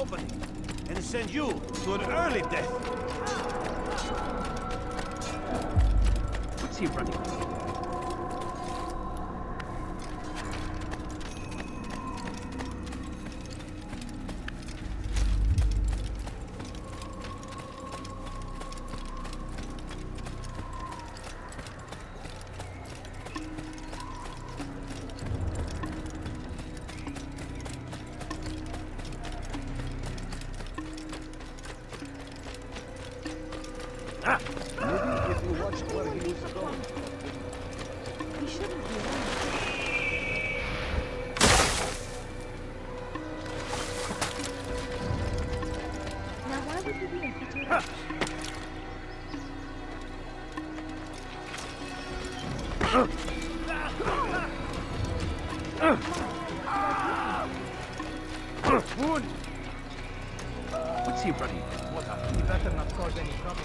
opening and send you to an early death. What's he running? Maybe if you watched where he was going. He shouldn't be around. Now why would he be in such a rush? What's he running? What happened? You better not cause any trouble.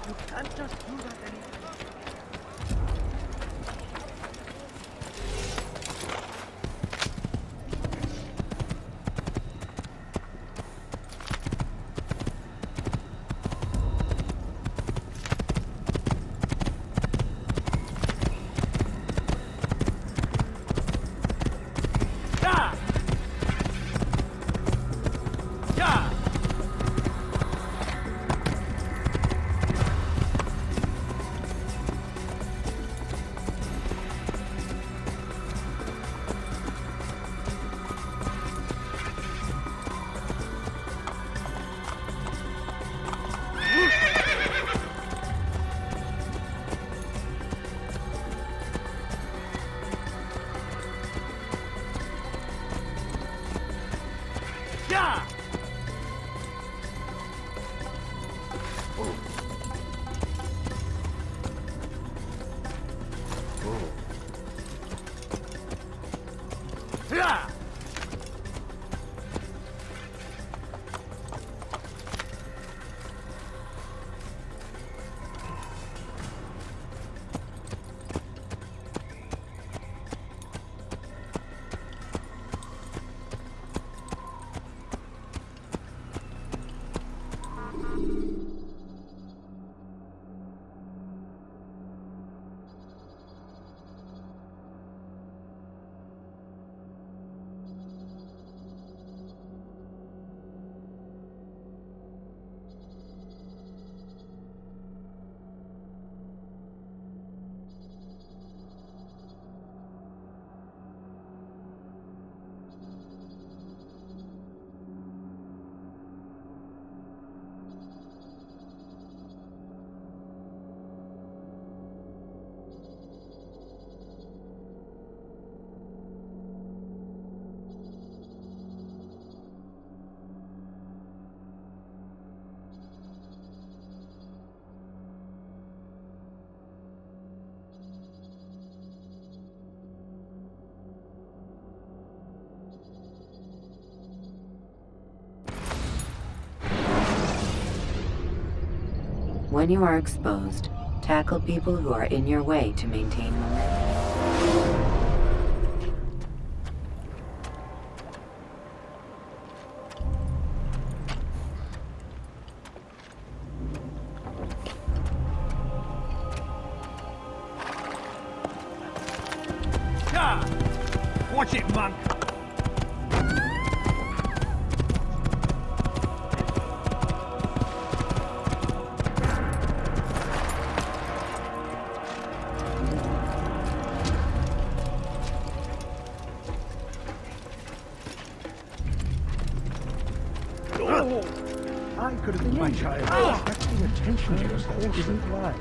You can't just do that anymore. Yeah! Yeah! Yeah! Yeah! When you are exposed, tackle people who are in your way to maintain momentum. Yeah! Watch it, monk! I could have been my child. Expecting attention to yourself isn't wise.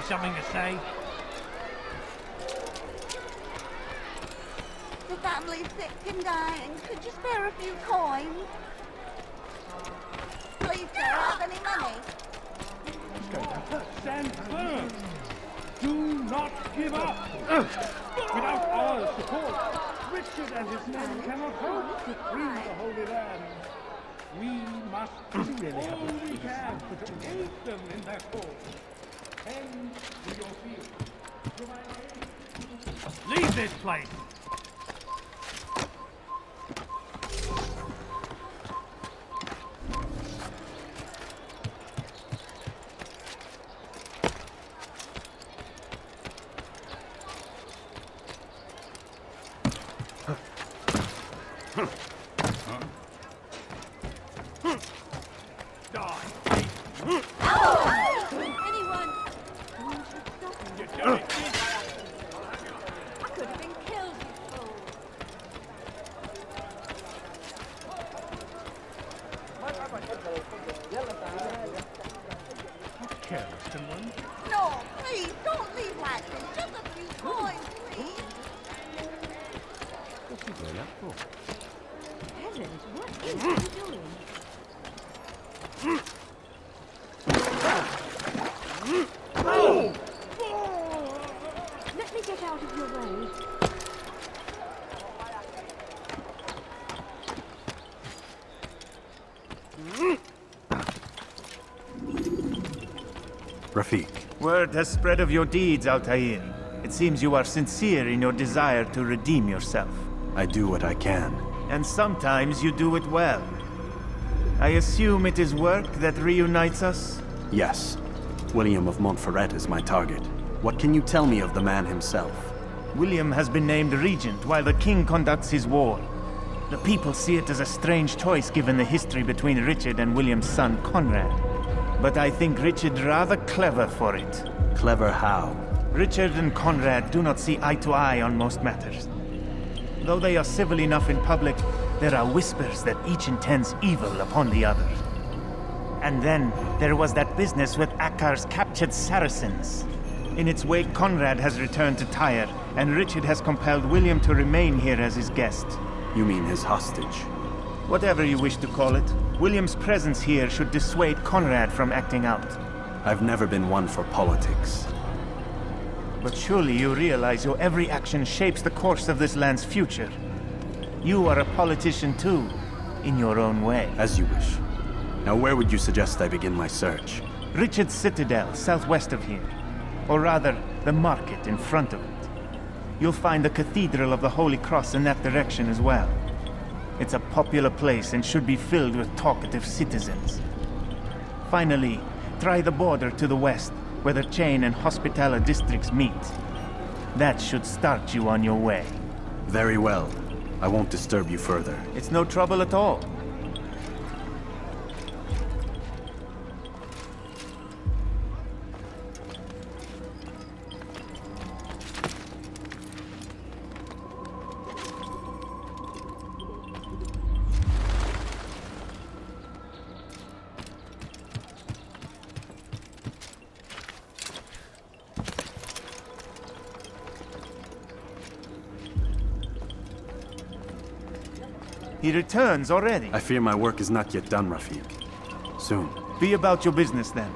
something to say? The family's sick and dying. Could you spare a few coins? Please, sir, have any money? Stand firm. Do not give up. Without our support, Richard and his men cannot hope to free the Holy Land. We must do all we can to aid them in their cause. Tend to your field. Leave this place! Anyone? You do it! I could have been killed, you fool. Careless, someone. No, please, don't leave like this. Just a few coins, please. Peasant, what is he doing? Let me get out of your way. Rafiq, Word has spread of your deeds, Altair. It seems you are sincere in your desire to redeem yourself. I do what I can. And sometimes you do it well. I assume it is work that reunites us? Yes. William of Montferrat is my target. What can you tell me of the man himself? William has been named regent while the king conducts his war. The people see it as a strange choice given the history between Richard and William's son Conrad. But I think Richard rather clever for it. Clever how? Richard and Conrad do not see eye to eye on most matters. Though they are civil enough in public, there are whispers that each intends evil upon the other. And then there was that business with Akkar's captured Saracens. In its wake, Conrad has returned to Tyre, and Richard has compelled William to remain here as his guest. You mean his hostage? Whatever you wish to call it, William's presence here should dissuade Conrad from acting out. I've never been one for politics. But surely you realize your every action shapes the course of this land's future. You are a politician too, in your own way. As you wish. Now where would you suggest I begin my search? Richard's Citadel, southwest of here. Or rather, the market in front of it. You'll find the Cathedral of the Holy Cross in that direction as well. It's a popular place and should be filled with talkative citizens. Finally, try the border to the west, where the Chain and Hospitaller districts meet. That should start you on your way. Very well. I won't disturb you further. It's no trouble at all. He returns already. I fear my work is not yet done, Rafiq. Soon. Be about your business then.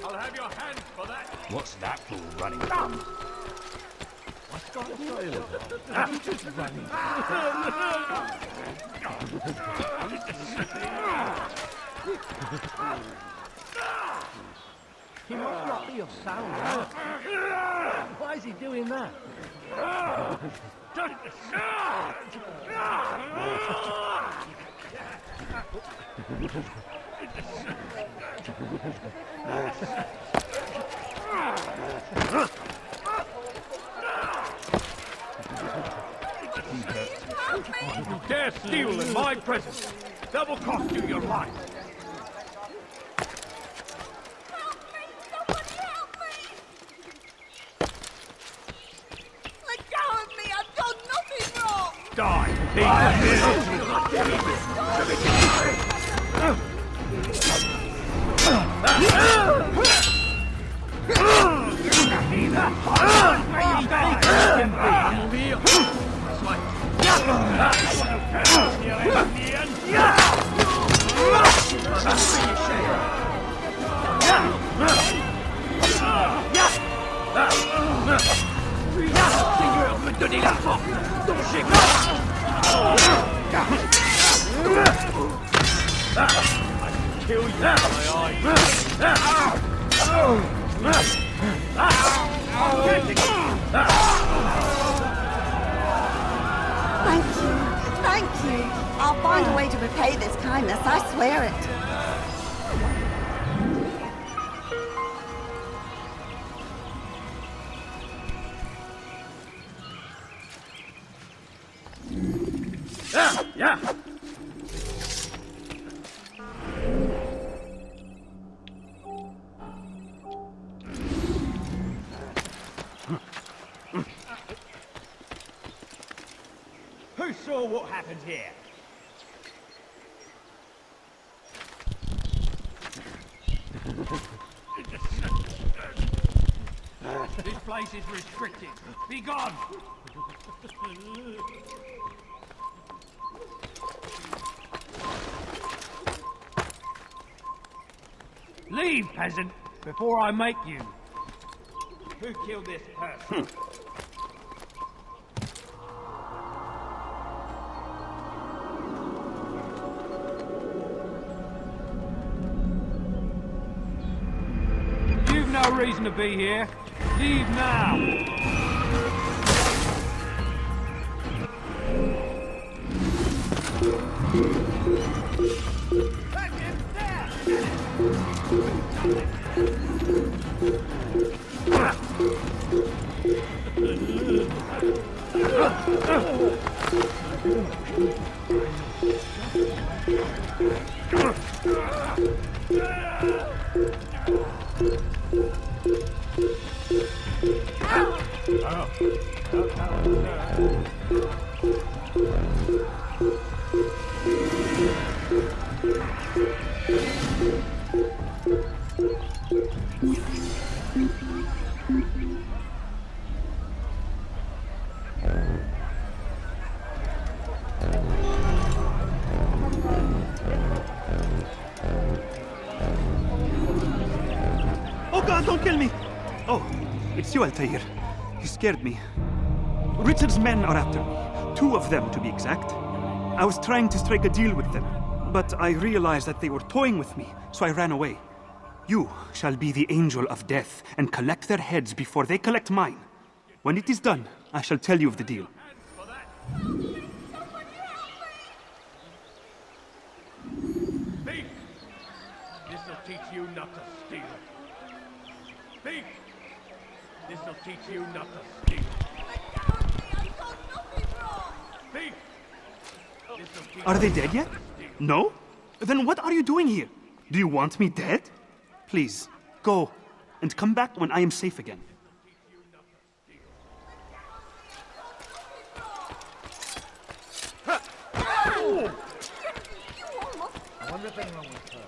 I'll have your hands for that. What's that fool running? He must not be of sound. Why is he doing that? You dare steal in my presence? That will cost you your life. Help me! Somebody help me! Let go of me! I've done nothing wrong! Die! Kill you, my Thank you. Thank you. I'll find a way to repay this kindness, I swear it. Yeah! Who saw what happened here? This place is restricted. Be gone! Leave, peasant, before I make you. Who killed this person? You've no reason to be here. Leave now. Oh God, don't kill me! Oh, it's you, Altair. You scared me. Richard's men are after me. 2 of them, to be exact. I was trying to strike a deal with them, but I realized that they were toying with me, so I ran away. You shall be the angel of death and collect their heads before they collect mine. When it is done, I shall tell you of the deal. Thief! This'll teach you not to steal. Thief! This'll teach you not to steal. Let go of me! I've done nothing wrong! Thief! This'll teach Are they you dead not yet? to steal. No? Then what are you doing here? Do you want me dead? Please, go and come back when I am safe again. I wonder if anyone was hurt.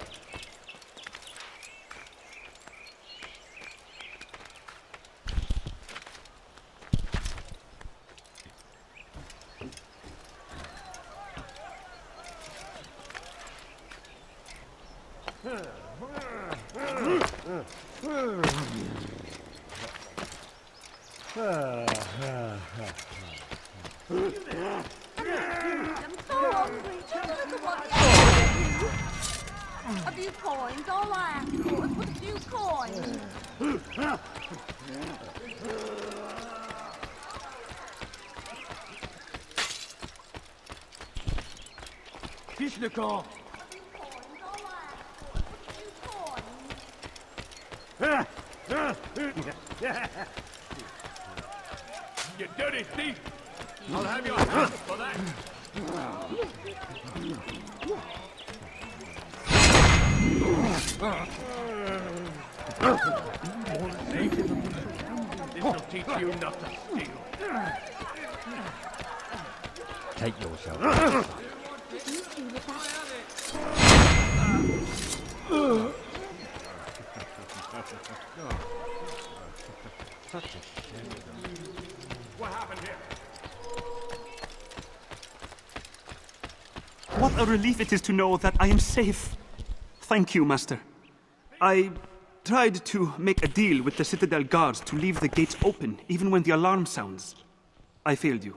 I'm so hungry. Just look at what the others do. A few coins, all I ask for is a few coins. Kiss le camp. Coins, all I ask for is a few coins. You dirty thief! I'll have your hands for that! This'll teach you not to steal. Take yourself. What happened here? What a relief it is to know that I am safe. Thank you, Master. I tried to make a deal with the Citadel guards to leave the gates open even when the alarm sounds. I failed you.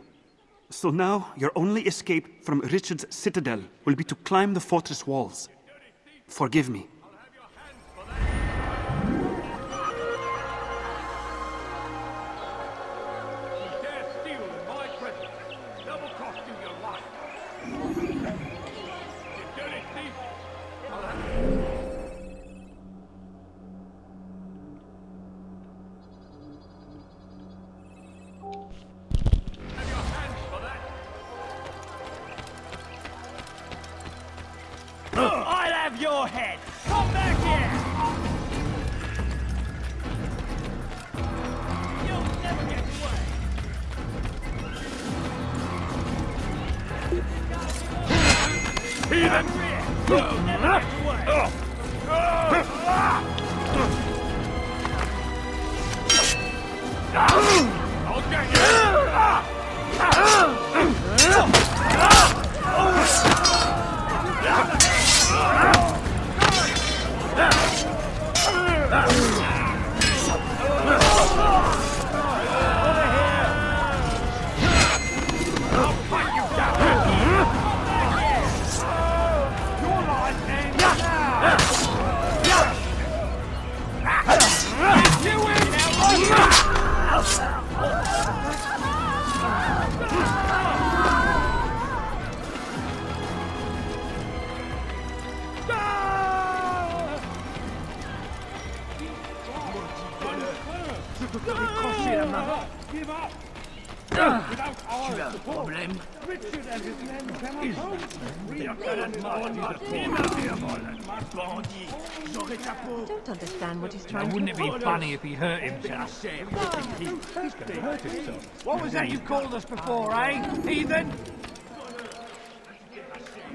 So now your only escape from Richard's Citadel will be to climb the fortress walls. Forgive me. You dare steal in my presence. Double cost you your life. You dirty thief! I'll have your hands for that! I'll have your head! Come back here! You'll never get away! Heathen! You'll never get away! I'll get you! I'll fight you down! Your life ends now! You win! Give up! Without our support, Richard and his men cannot hope. We are I don't understand what he's trying to Wouldn't it be funny if he hurt himself? What was that you called us before, eh? Heathen?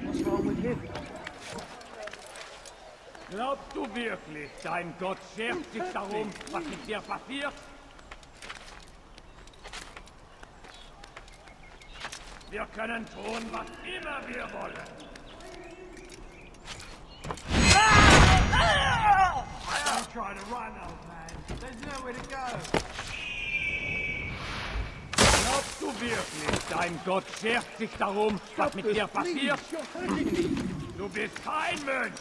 What's wrong with him? Glaubst du wirklich, dein Gott schert sich darum, was mit dir passiert? Wir können tun, was immer wir wollen. Don't try to run, old man. There's nowhere to go. Glaubst du wirklich, dein Gott schert sich darum, was mit dir passiert? Du bist kein Mensch.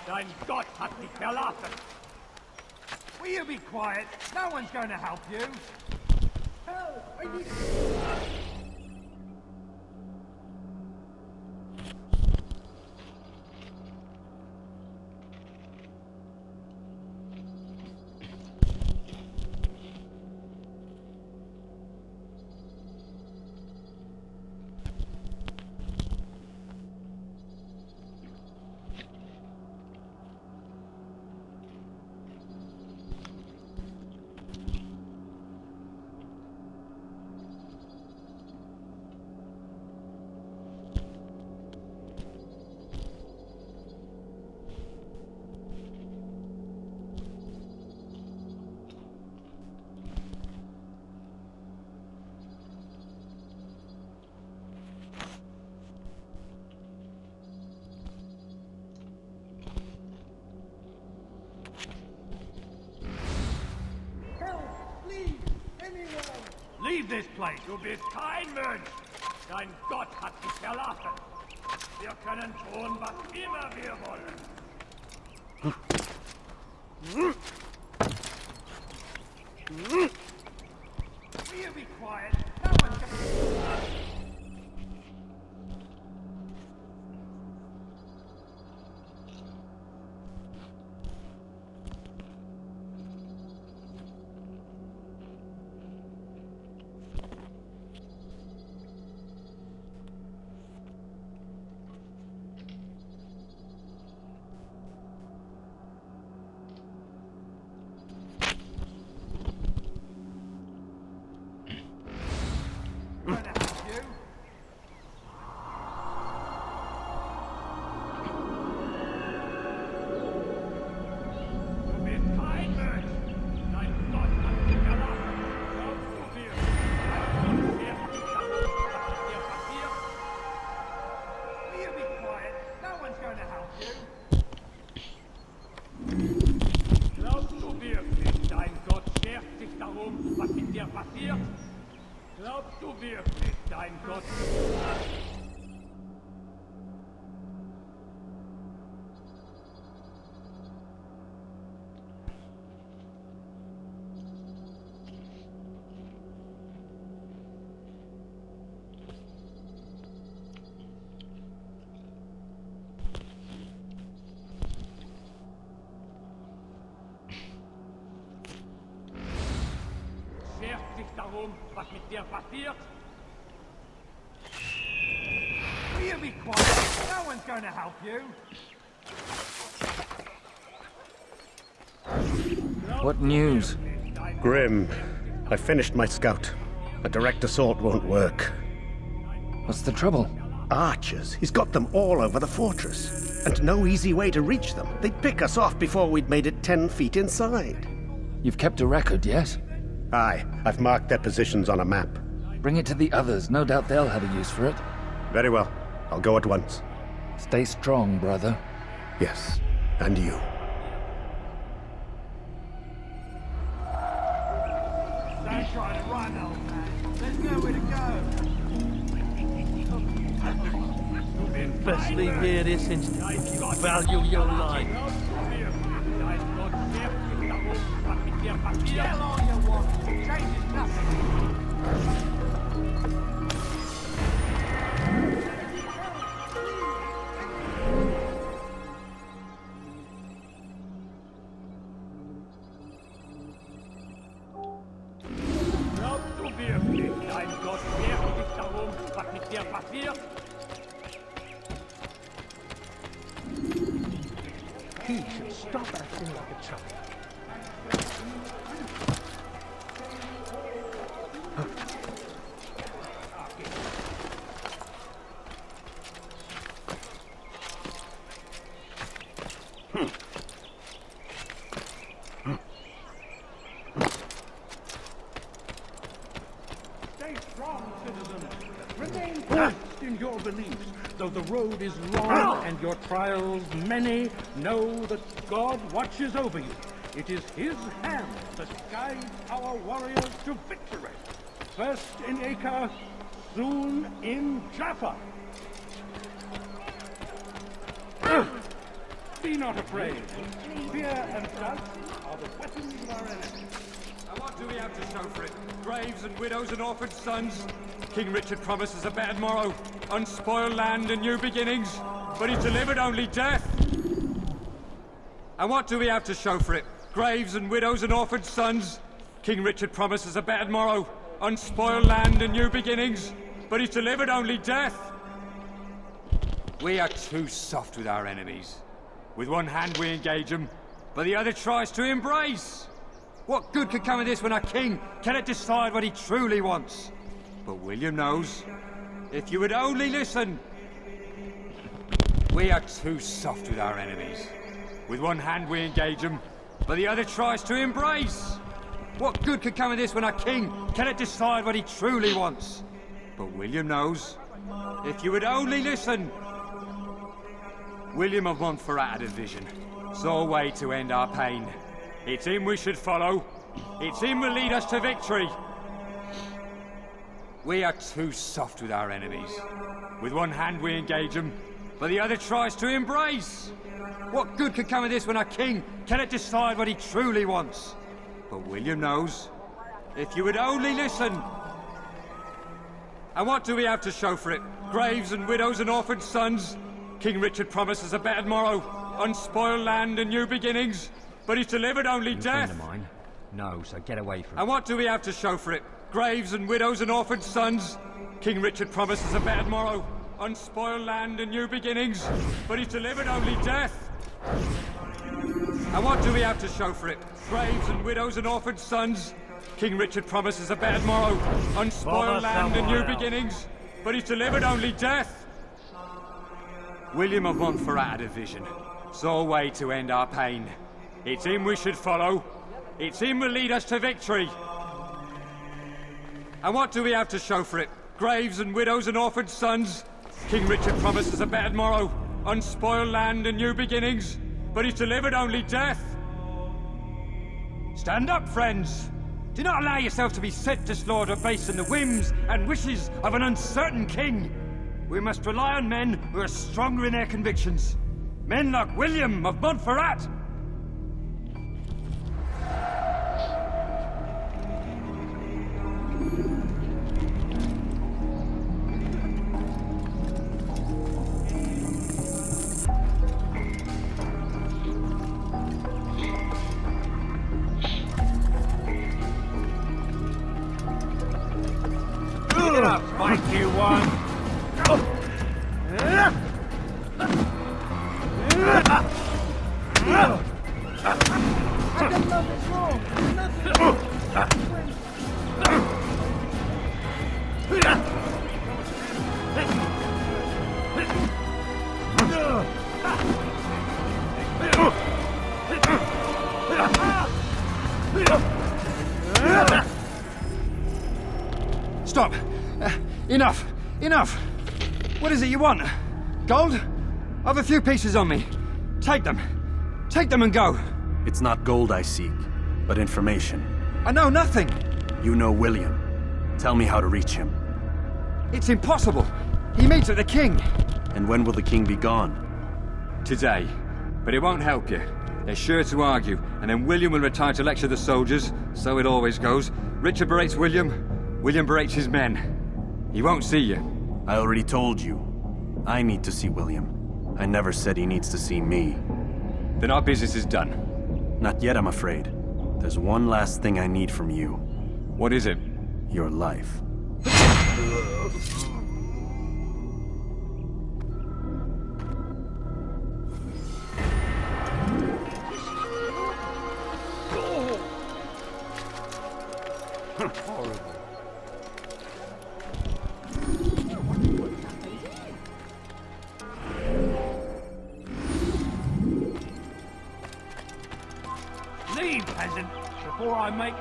Dein Gott hat dich verlassen. Will you be quiet? No one's going to help you. this place. Du bist kein Mönch. Dein Gott hat dich verlassen. Wir können tun, was immer wir wollen. Will you be quiet? No one's gonna... Glaubst du wirklich, dein Gott... schert sich darum, was mit dir passiert? Will you be quiet? No one's going to help you. What news? Grim, I finished my scout. A direct assault won't work. What's the trouble? Archers. He's got them all over the fortress. And no easy way to reach them. They'd pick us off before we'd made it 10 feet inside. You've kept a record, yes? Aye, I've marked their positions on a map. Bring it to the others. No doubt they'll have a use for it. Very well. I'll go at once. Stay strong, brother. Yes, and you. Don't try to run, old man. There's nowhere to go. Best leave here this instant if you value your life. Yell all you want. It changes nothing. Glaubst du wirklich, dein Gott schert sich darum, was mit dir passiert? He should stop acting like a child. Stay strong, citizen. Remain fast in your beliefs. Though the road is long and your trials many, know that God watches over you. It is His hand that guides our warriors to victory. First in Acre, soon in Jaffa. Be not afraid. Fear and doubt are the weapons of our enemies. And what do we have to show for it? Graves and widows and orphaned sons? King Richard promises a better morrow, unspoiled land and new beginnings, but he's delivered only death. And what do we have to show for it? Graves and widows and orphaned sons? King Richard promises a better morrow, unspoiled land and new beginnings, but he's delivered only death. We are too soft with our enemies. With one hand we engage them, but the other tries to embrace. What good could come of this when our king cannot decide what he truly wants? But William knows. If you would only listen. We are too soft with our enemies. With one hand we engage them, but the other tries to embrace. What good could come of this when our king cannot decide what he truly wants? But William knows. If you would only listen. William of Montferrat had a vision. Saw a way to end our pain. It's him we should follow. It's him will lead us to victory. We are too soft with our enemies. With one hand we engage them, but the other tries to embrace. What good could come of this when our king cannot decide what he truly wants? But William knows. If you would only listen. And what do we have to show for it? Graves and widows and orphaned sons? King Richard promises a better morrow, unspoiled land and new beginnings, but he's delivered only death. Friend of mine? No, so get away from And what do we have to show for it? Graves and widows and orphaned sons? King Richard promises a better morrow, unspoiled land and new beginnings, but he's delivered only death. And what do we have to show for it? Graves and widows and orphaned sons? King Richard promises a better morrow, unspoiled land and new beginnings, but he's delivered only death. William of Montferrat had a vision, saw a way to end our pain. It's him we should follow. It's him will lead us to victory. And what do we have to show for it? Graves and widows and orphaned sons? King Richard promises a better morrow, unspoiled land and new beginnings, but he's delivered only death. Stand up, friends! Do not allow yourself to be sent to slaughter based on the whims and wishes of an uncertain king. We must rely on men who are stronger in their convictions. Men like William of Montferrat. Fight you one! Stop! Enough! Enough! What is it you want? Gold? I've a few pieces on me. Take them. Take them and go. It's not gold I seek, but information. I know nothing. You know William. Tell me how to reach him. It's impossible. He meets with the king. And when will the king be gone? Today. But it won't help you. They're sure to argue, and then William will retire to lecture the soldiers. So it always goes. Richard berates William. William berates his men. He won't see you. I already told you. I need to see William. I never said he needs to see me. Then our business is done. Not yet, I'm afraid. There's one last thing I need from you. What is it? Your life. Horrible. Leave, peasant, before I make you.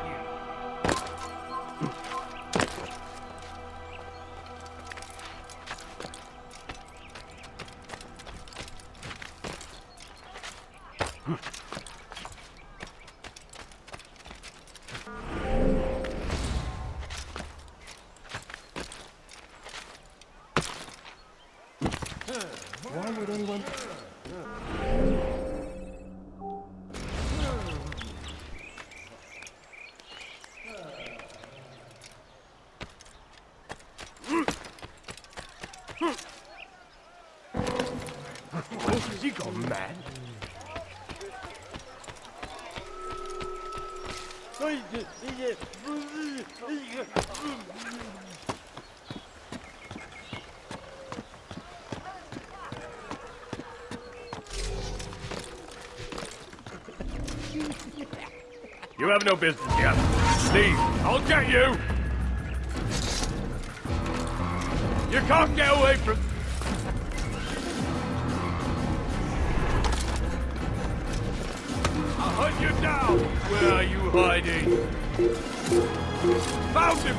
Why would anyone... Has he gone mad? You have no business here. Leave. I'll get you. You can't get away from... I'll hunt you down. Where are you hiding? Found him.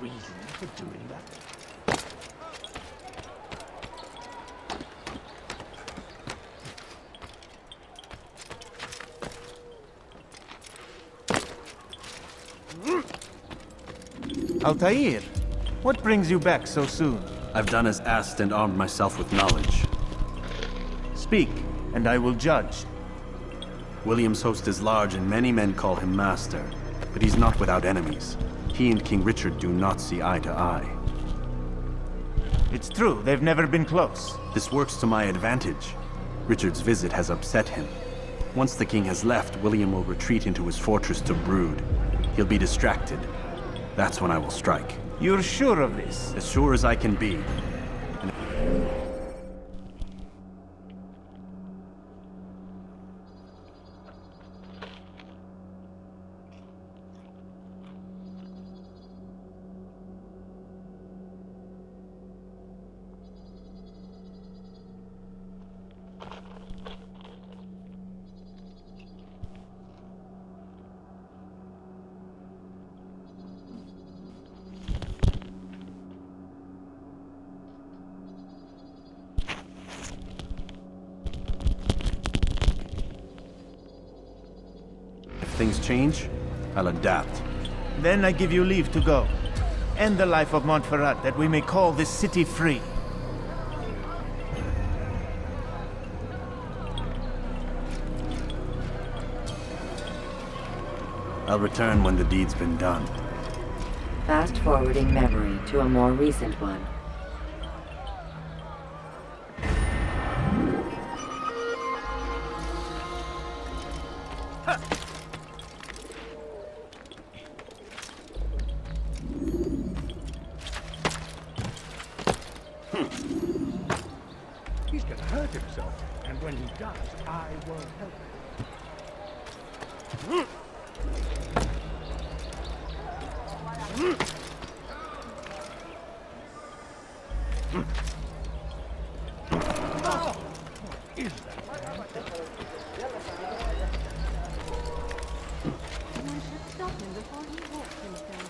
reason for doing that. Altair, what brings you back so soon? I've done as asked and armed myself with knowledge. Speak, and I will judge. William's host is large and many men call him master, but he's not without enemies. He and King Richard do not see eye to eye. It's true, they've never been close. This works to my advantage. Richard's visit has upset him. Once the king has left, William will retreat into his fortress to brood. He'll be distracted. That's when I will strike. You're sure of this? As sure as I can be. If things change, I'll adapt. Then I give you leave to go. End the life of Montferrat, that we may call this city free. I'll return when the deed's been done. Fast-forwarding memory to a more recent one. He's gonna hurt himself, and when he does, I won't help him. Oh, what is that? Someone should stop him before he walks himself.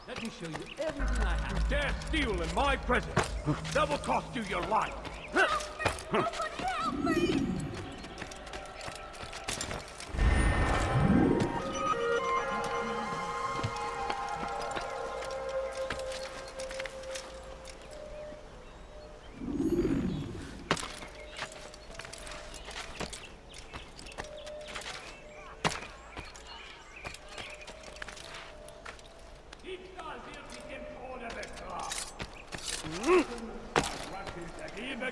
Let me show you everything I have. You dare steal in my presence. That will cost you your life. Somebody help me!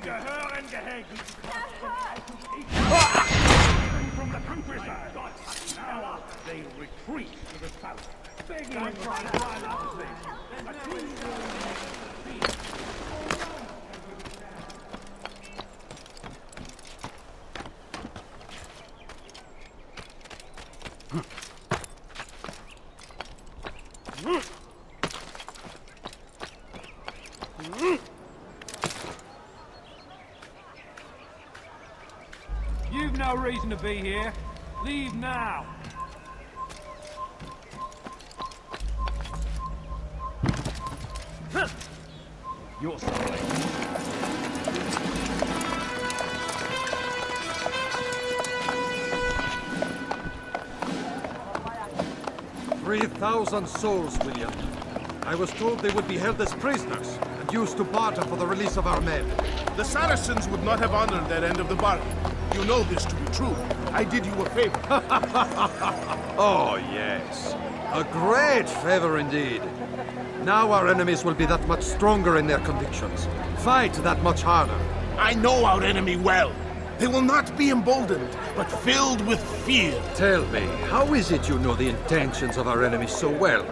Gehören gehegt. From the countryside, they retreat to the south, begging and crying out You've no reason to be here. Leave now. You're sorry. 3,000 souls, William. I was told they would be held as prisoners and used to barter for the release of our men. The Saracens would not have honored that end of the bargain. You know this to be true. I did you a favor. Oh, yes. A great favor indeed. Now our enemies will be that much stronger in their convictions. Fight that much harder. I know our enemy well. They will not be emboldened, but filled with fear. Tell me, how is it you know the intentions of our enemies so well?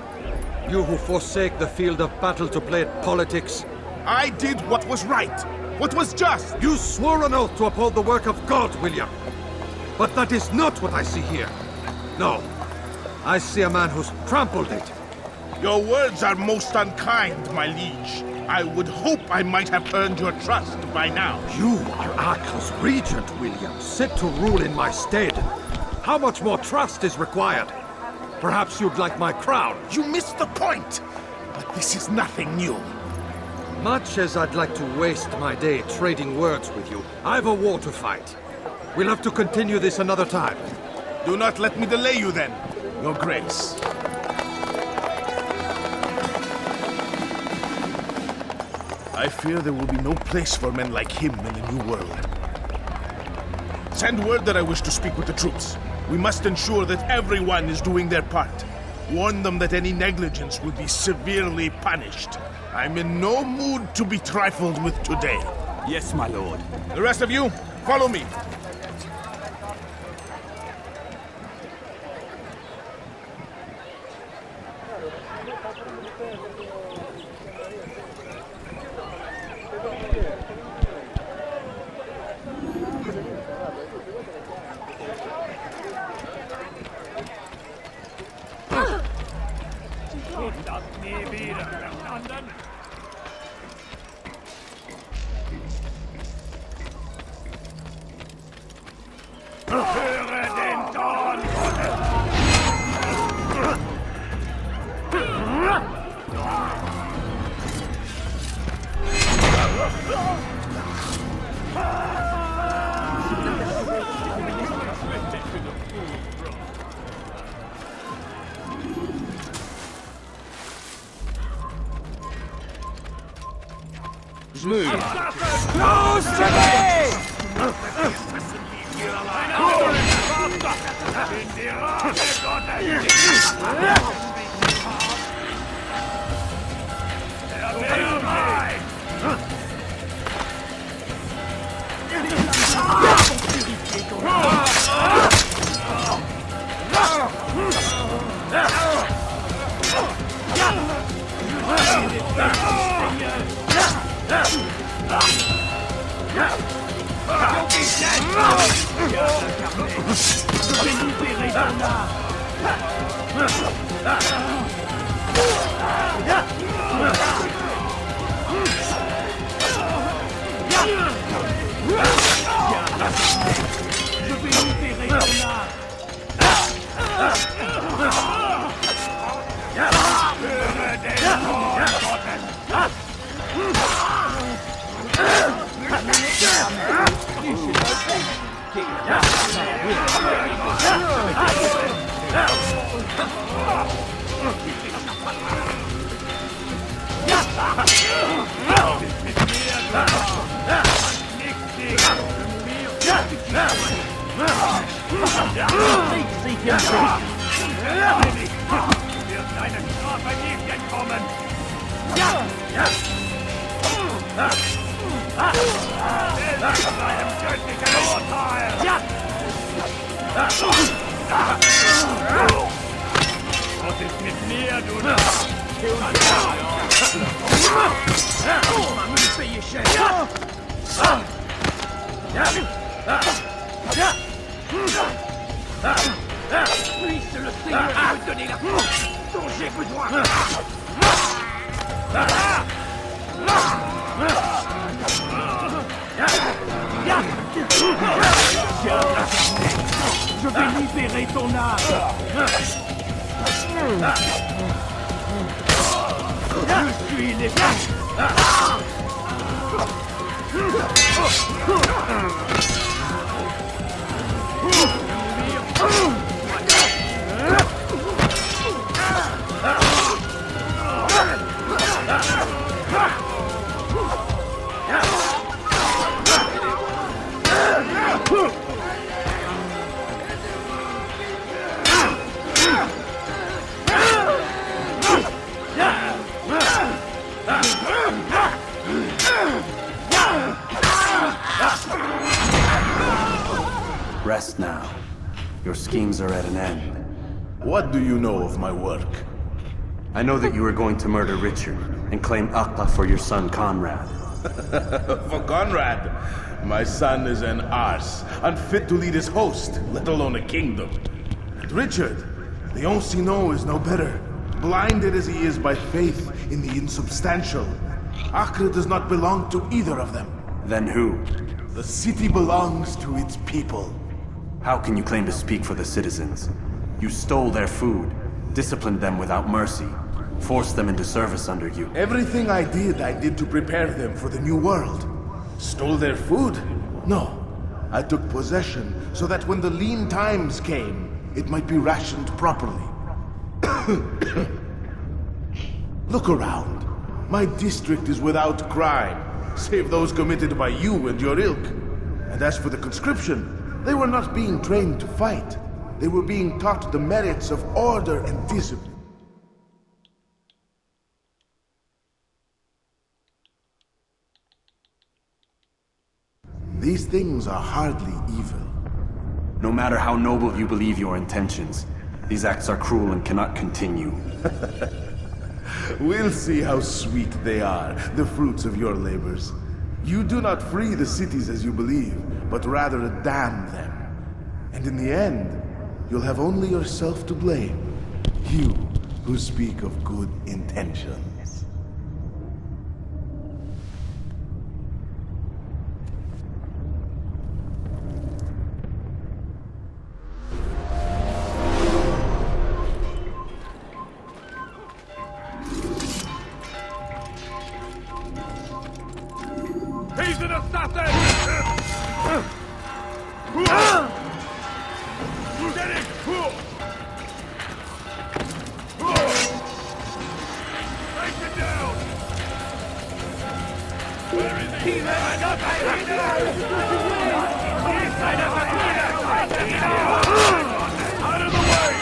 You who forsake the field of battle to play at politics? I did what was right, what was just. You swore an oath to uphold the work of God, William. But that is not what I see here. No, I see a man who's trampled it. Your words are most unkind, my liege. I would hope I might have earned your trust by now. You are Arkell's regent, William, set to rule in my stead. How much more trust is required? Perhaps you'd like my crown. You missed the point. But this is nothing new. Much as I'd like to waste my day trading words with you, I've a war to fight. We'll have to continue this another time. Do not let me delay you then, Your Grace. I fear there will be no place for men like him in the New World. Send word that I wish to speak with the troops. We must ensure that everyone is doing their part. Warn them that any negligence will be severely punished. I'm in no mood to be trifled with today. Yes, my lord. The rest of you, follow me. Close to Je vais libérer ton âme. Je suis l'épée. Rest now. Your schemes are at an end. What do you know of my work? I know that you are going to murder Richard and claim Akla for your son Conrad. For Conrad? My son is an arse, unfit to lead his host, let alone a kingdom. And Richard, the Ancien is no better. Blinded as he is by faith in the insubstantial. Acre does not belong to either of them. Then who? The city belongs to its people. How can you claim to speak for the citizens? You stole their food, disciplined them without mercy, forced them into service under you. Everything I did to prepare them for the new world. Stole their food? No. I took possession so that when the lean times came, it might be rationed properly. Look around. My district is without crime, save those committed by you and your ilk. And as for the conscription, they were not being trained to fight. They were being taught the merits of order and discipline. These things are hardly evil. No matter how noble you believe your intentions, these acts are cruel and cannot continue. We'll see how sweet they are, the fruits of your labors. You do not free the cities as you believe, but rather damn them. And in the end, you'll have only yourself to blame. You who speak of good intentions. He's an assassin! Get it! Take it down! Where is he? Out of the way!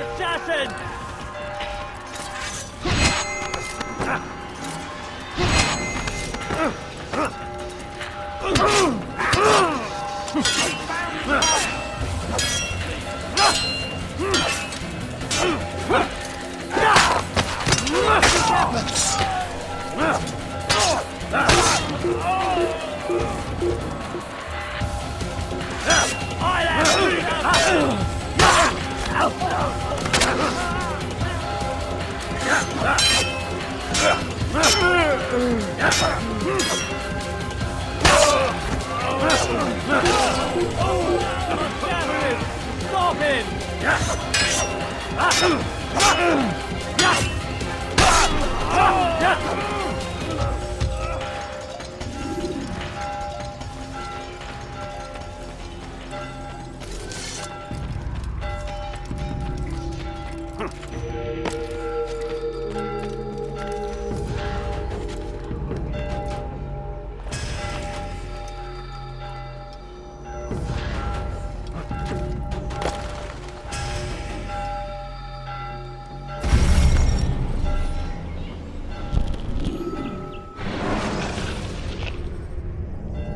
Assassin! Stop him!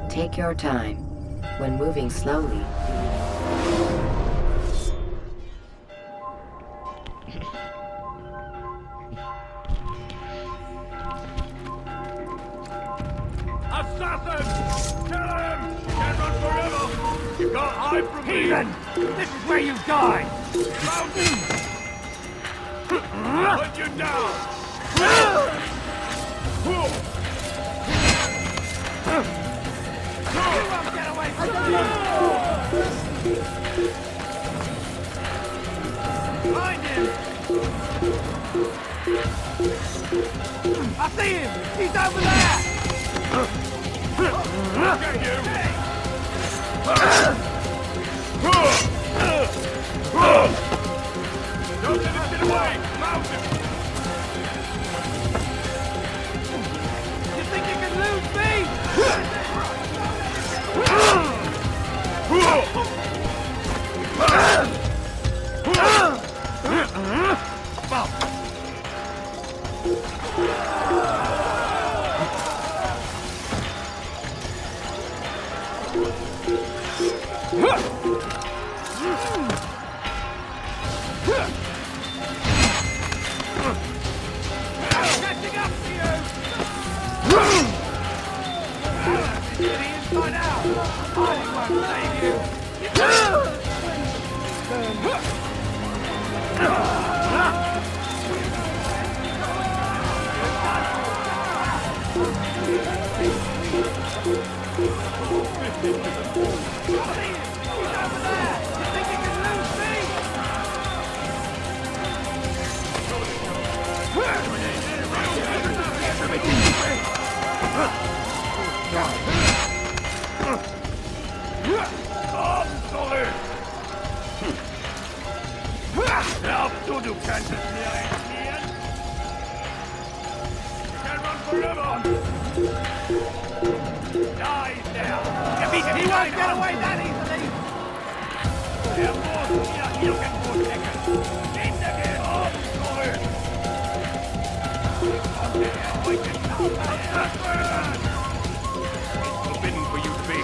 Take your time. When moving slowly, Assassin! Kill him! You can't run forever! You can't hide from me! Heathen! This is where you die! Found him! Put you down! You won't get away from me! Find him! I see him! He's over there! Get you! Don't let him get away! Mount him! You think you can lose me? Catching up to you! Get the inside out! I won't save you! Absolut! Du kannst es mir entziehen! You can run forever! Die there! He won't get away that easily! Der muss hier irgendwo stecken! Hintergehen! Absolut! Kommt der heute Nacht! It's forbidden for you to be...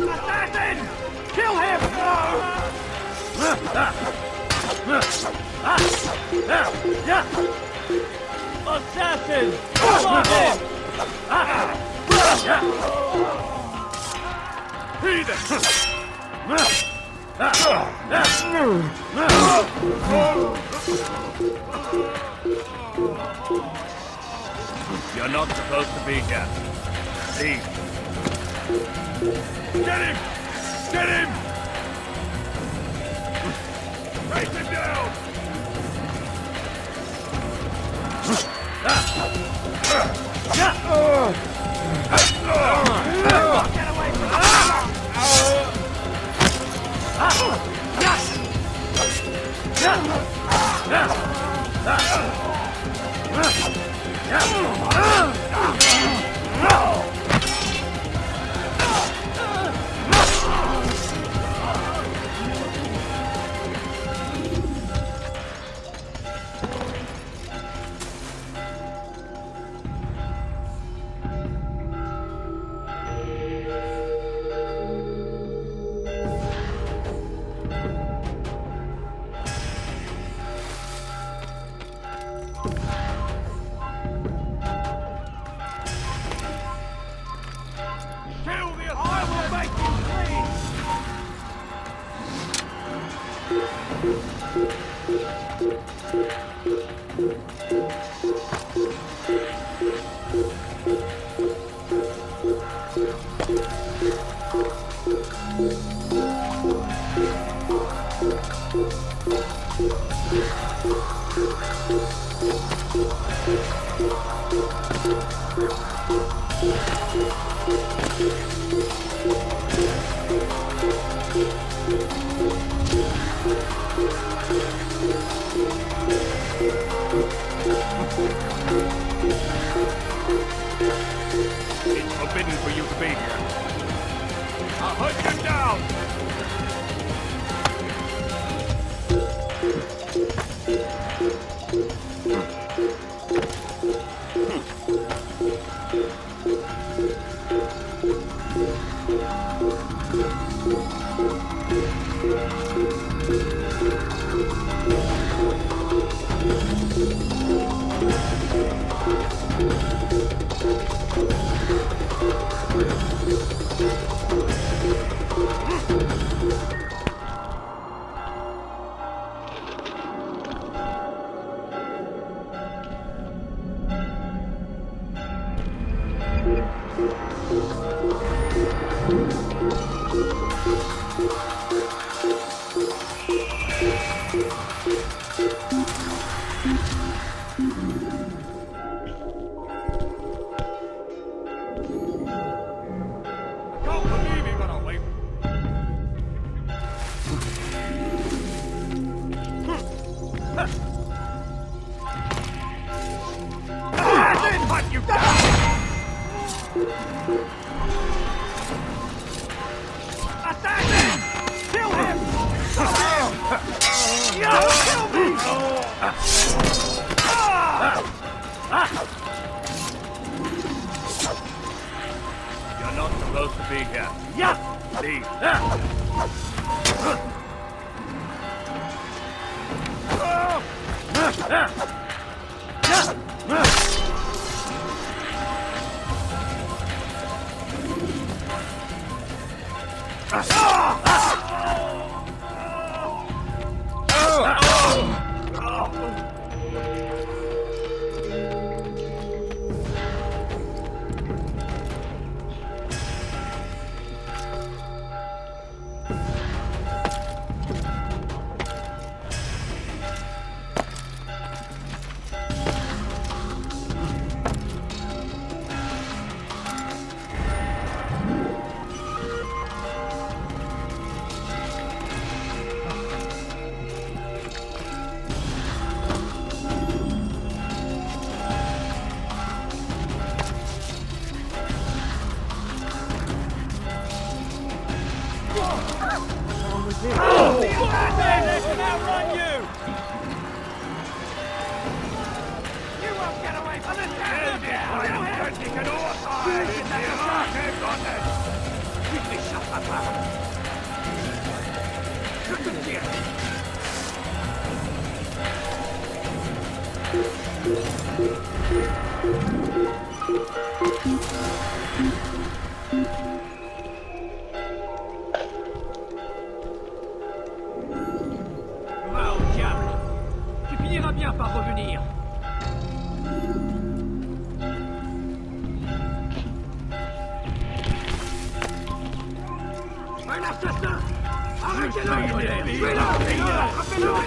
Assassin! Kill him! Assassin! Come on in! Heathen! You're not supposed to be here. Leave. Get him! Get him! Take him down! Get away from It's forbidden for you to be here. I'll hunt you down! You're not supposed to be here. Yeah! Leave. Va au diable! Tu finiras bien par revenir! Un assassin! Arrêtez-le! Tuez-le! Attrapez-le!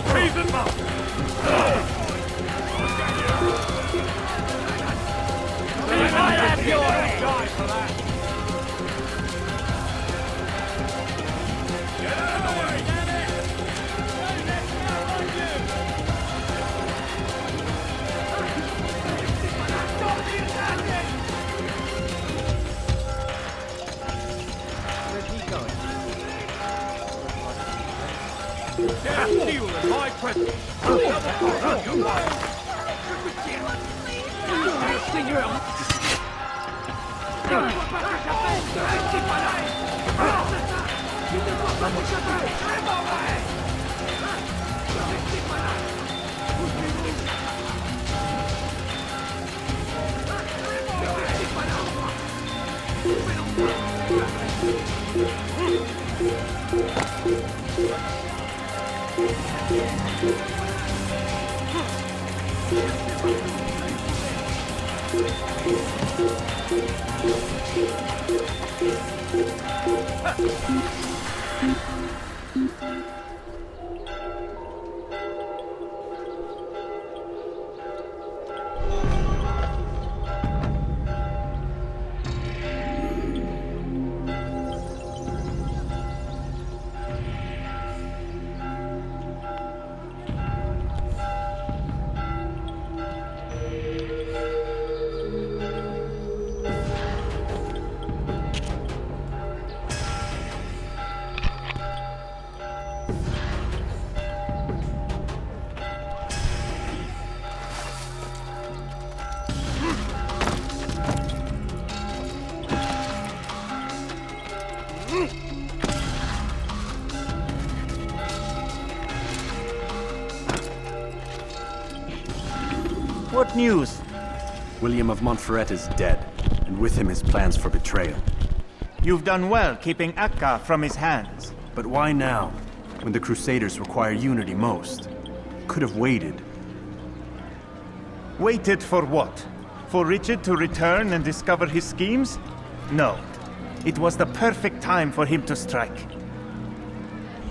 Treason! presence. Seigneur! What news? William of Montferrat is dead, and with him his plans for betrayal. You've done well keeping Akka from his hands. But why now, when the Crusaders require unity most? Could have waited. Waited for what? For Richard to return and discover his schemes? No. It was the perfect time for him to strike.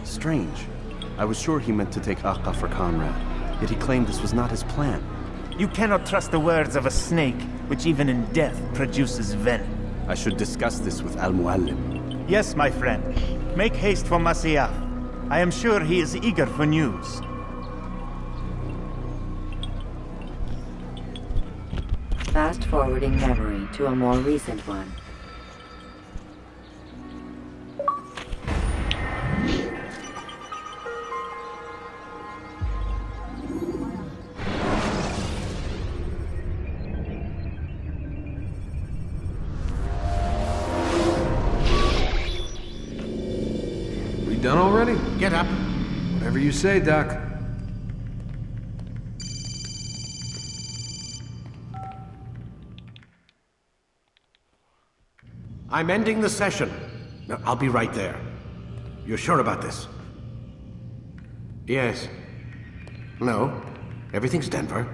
Strange. I was sure he meant to take Akka for Conrad, yet he claimed this was not his plan. You cannot trust the words of a snake, which even in death produces venom. I should discuss this with Al-Mualim. Yes, my friend. Make haste for Masyaf. I am sure he is eager for news. Fast-forwarding memory to a more recent one. Done already? Get up. Whatever you say, Doc. I'm ending the session. No, I'll be right there. You're sure about this? Yes. No. Everything's Denver.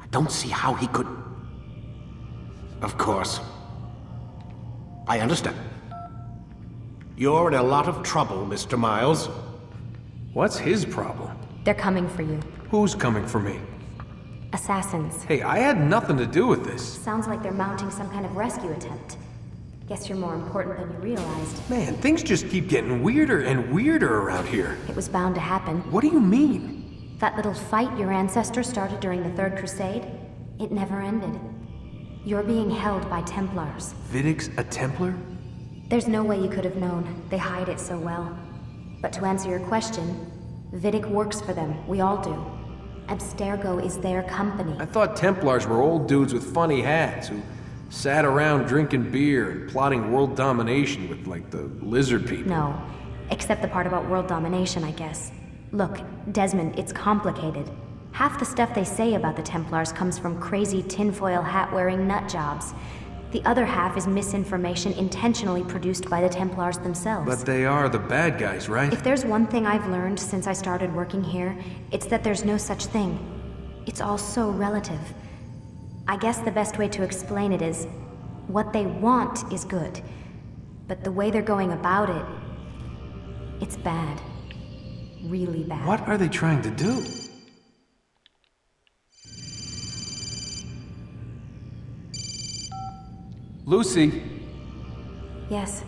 I don't see how he could... Of course. I understand. You're in a lot of trouble, Mr. Miles. What's his problem? They're coming for you. Who's coming for me? Assassins. Hey, I had nothing to do with this. Sounds like they're mounting some kind of rescue attempt. Guess you're more important than you realized. Man, things just keep getting weirder and weirder around here. It was bound to happen. What do you mean? That little fight your ancestors started during the Third Crusade, it never ended. You're being held by Templars. Vidic's a Templar? There's no way you could have known. They hide it so well. But to answer your question, Vidic works for them. We all do. Abstergo is their company. I thought Templars were old dudes with funny hats who sat around drinking beer and plotting world domination with, like, the lizard people. No. Except the part about world domination, I guess. Look, Desmond, it's complicated. Half the stuff they say about the Templars comes from crazy tinfoil hat-wearing nut jobs. The other half is misinformation intentionally produced by the Templars themselves. But they are the bad guys, right? If there's one thing I've learned since I started working here, it's that there's no such thing. It's all so relative. I guess the best way to explain it is, what they want is good. But the way they're going about it, it's bad. Really bad. What are they trying to do? Lucy? Yes?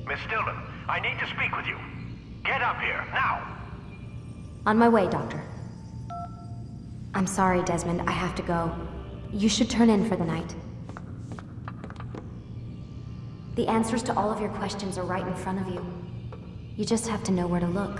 Miss Stillman, I need to speak with you. Get up here, now! On my way, Doctor. I'm sorry, Desmond, I have to go. You should turn in for the night. The answers to all of your questions are right in front of you. You just have to know where to look.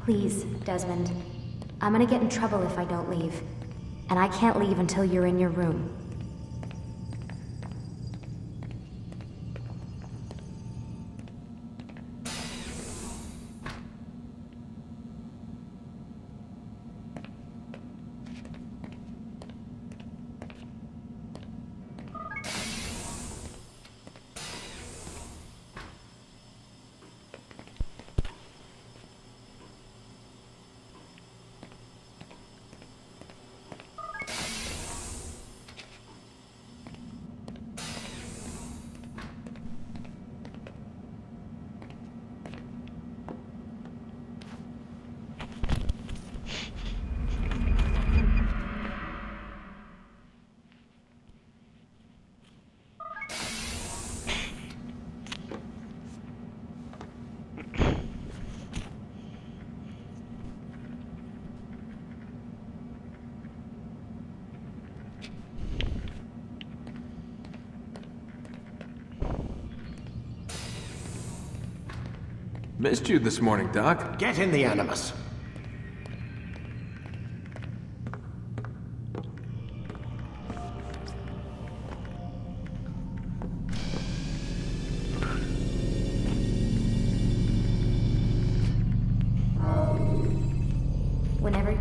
Please, Desmond. I'm gonna get in trouble if I don't leave. And I can't leave until you're in your room. Missed you this morning, Doc. Get in the Animus. Whenever...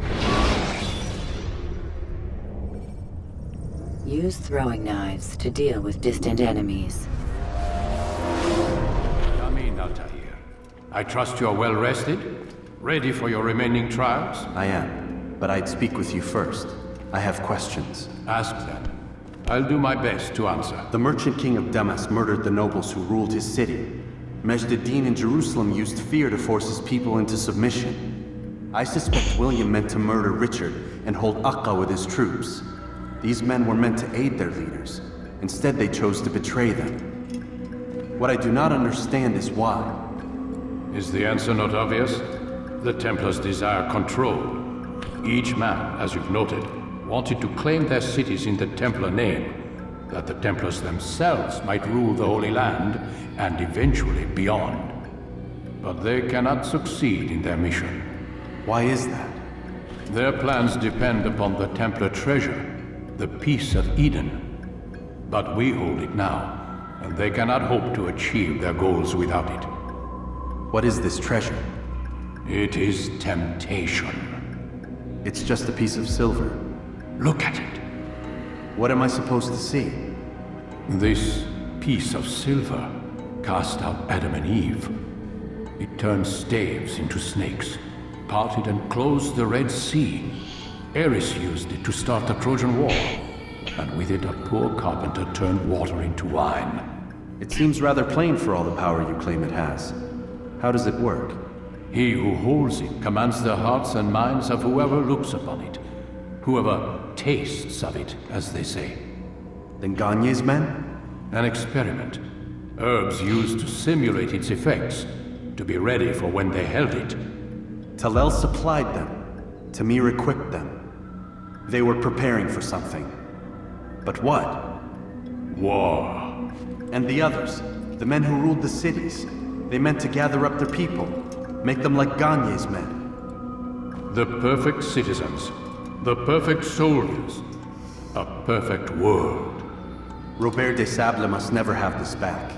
Use throwing knives to deal with distant enemies. I trust you're well rested? Ready for your remaining trials? I am, but I'd speak with you first. I have questions. Ask them. I'll do my best to answer. The merchant king of Damas murdered the nobles who ruled his city. Majd-Addin in Jerusalem used fear to force his people into submission. I suspect William meant to murder Richard and hold Akka with his troops. These men were meant to aid their leaders. Instead, they chose to betray them. What I do not understand is why. Is the answer not obvious? The Templars desire control. Each man, as you've noted, wanted to claim their cities in the Templar name, that the Templars themselves might rule the Holy Land and eventually beyond. But they cannot succeed in their mission. Why is that? Their plans depend upon the Templar treasure, the Peace of Eden. But we hold it now, and they cannot hope to achieve their goals without it. What is this treasure? It is temptation. It's just a piece of silver. Look at it. What am I supposed to see? This piece of silver cast out Adam and Eve. It turned staves into snakes, parted and closed the Red Sea. Ares used it to start the Trojan War, and with it a poor carpenter turned water into wine. It seems rather plain for all the power you claim it has. How does it work? He who holds it commands the hearts and minds of whoever looks upon it. Whoever tastes of it, as they say. Then Gagne's men? An experiment. Herbs used to simulate its effects, to be ready for when they held it. Talel supplied them. Tamir equipped them. They were preparing for something. But what? War. And the others, the men who ruled the cities, they meant to gather up their people, make them like Gagne's men. The perfect citizens, the perfect soldiers, a perfect world. Robert des Sables must never have this back.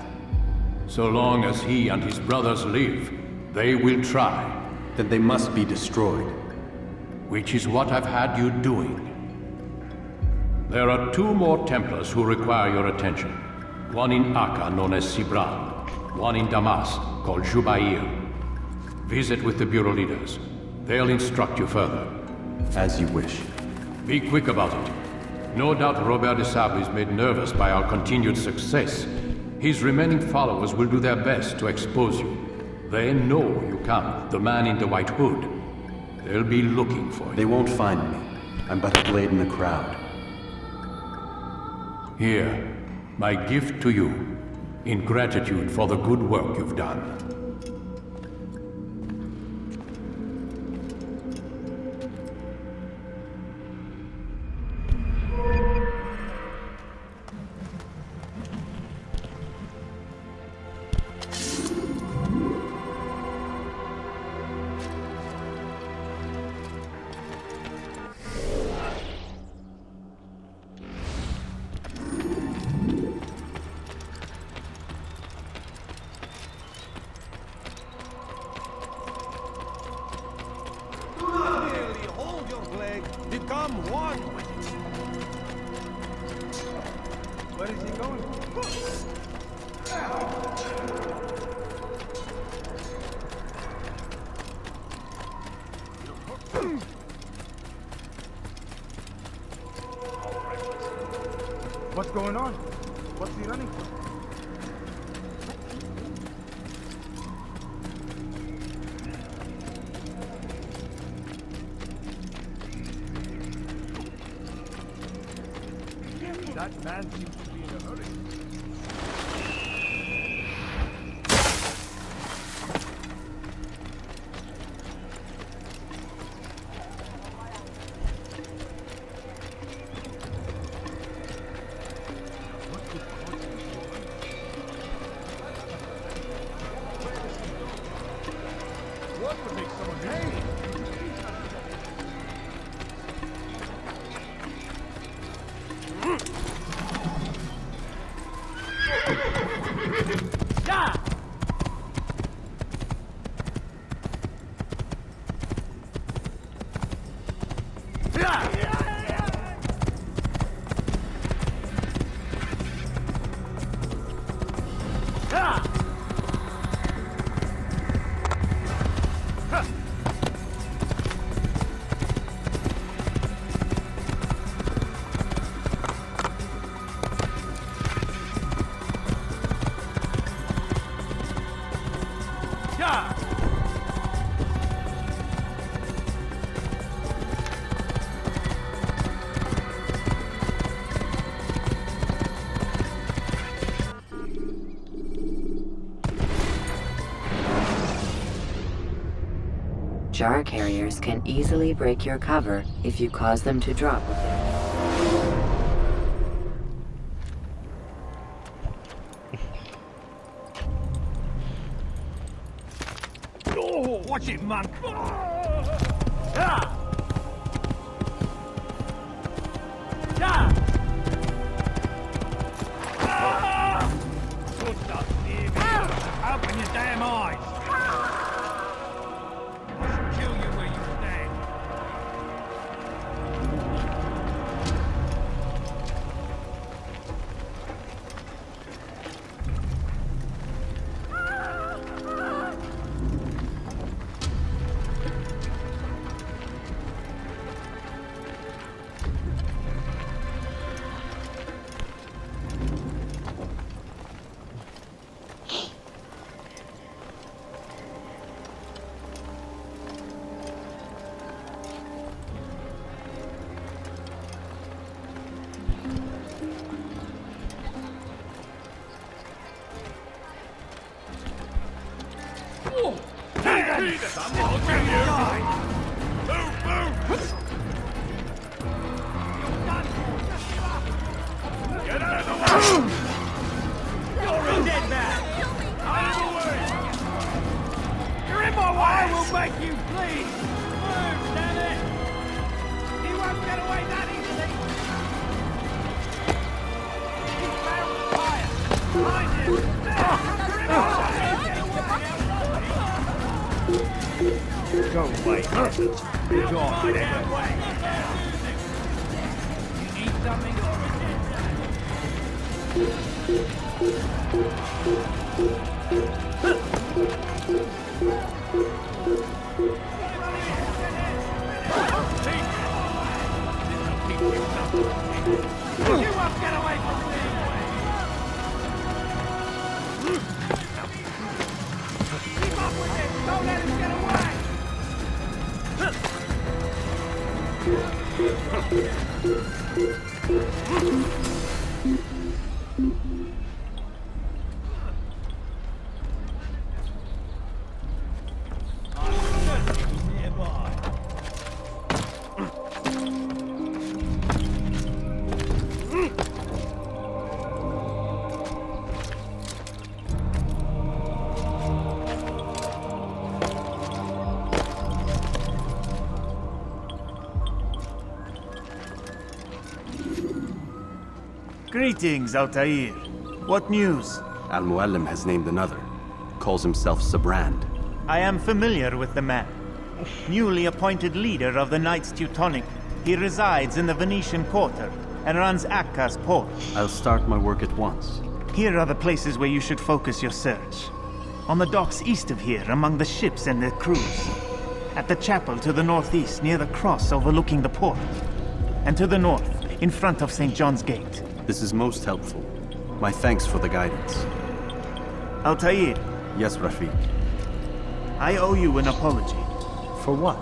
So long as he and his brothers live, they will try. Then they must be destroyed. Which is what I've had you doing. There are 2 more Templars who require your attention. One in Akka, known as Sibran. One in Damas, called Jubair. Visit with the Bureau leaders. They'll instruct you further. As you wish. Be quick about it. No doubt Robert des Sables is made nervous by our continued success. His remaining followers will do their best to expose you. They know you come, the man in the white hood. They'll be looking for you. They won't find me. I'm but a blade in the crowd. Here, my gift to you. In gratitude for the good work you've done. become one with it. Where is he going? What's going on? What's he running for? That man seems to be in a hurry. What would make someone hey? Jar carriers can easily break your cover if you cause them to drop with it. Oh, watch it, man! Open your damn eyes! I should kill you where you stand. Go away, nonsense. Go on, you need something? You won't get away from me! Keep up with it! Don't let him get away! Greetings, Altair. What news? Al-Mualim has named another. Calls himself Sabrand. I am familiar with the man. Newly appointed leader of the Knights Teutonic. He resides in the Venetian Quarter and runs Acca's port. I'll start my work at once. Here are the places where you should focus your search. On the docks east of here, among the ships and their crews. At the chapel to the northeast, near the cross overlooking the port. And to the north, in front of St. John's Gate. This is most helpful. My thanks for the guidance. Altair. Yes, Rafiq. I owe you an apology. For what?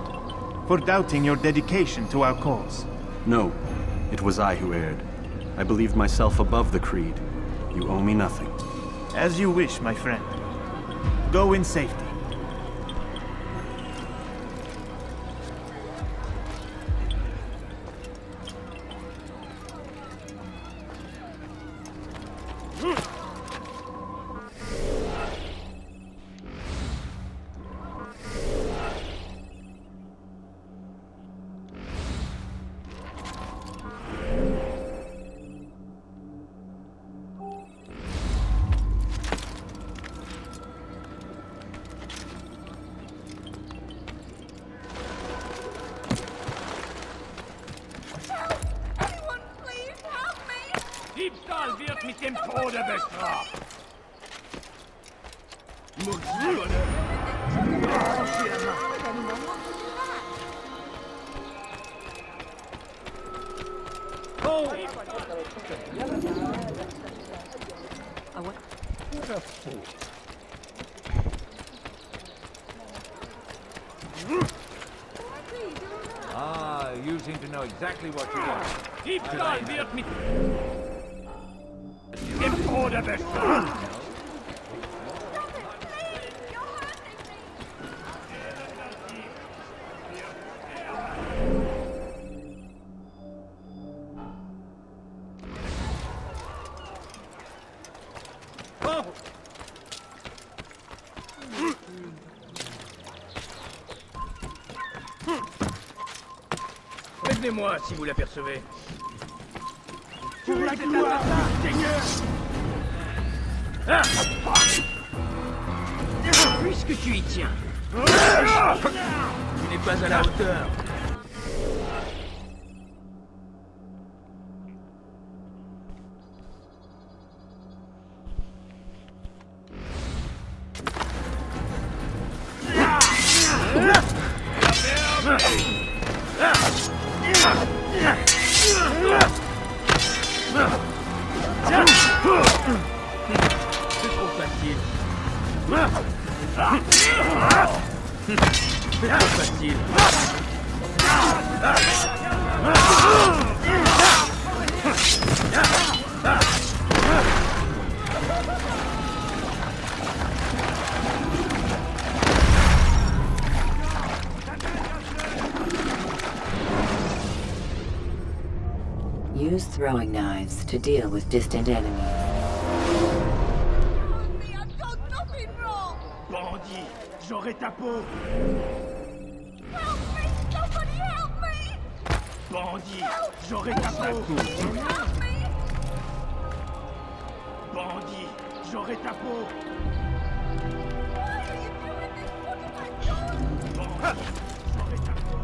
For doubting your dedication to our cause. No, it was I who erred. I believed myself above the creed. You owe me nothing. As you wish, my friend. Go in safety. Diebstahl wird mit dem Tode bestraft. Ah, you seem to know exactly what you want. Diebstahl wird mit dem Tode bestraft. Prévenez-moi si vous l'apercevez. Pour la gloire du Seigneur! Puisque tu y tiens, tu n'es pas à la hauteur. C'est trop facile. C'est trop facile. Use throwing knives to deal with distant enemies. Bandit, j'aurai ta peau. Help me! Somebody help me! Bandit, j'aurai ta peau. Help me! Bandit, j'aurai ta peau. Why are you doing this? What have I done? Bandit, j'aurai ta peau.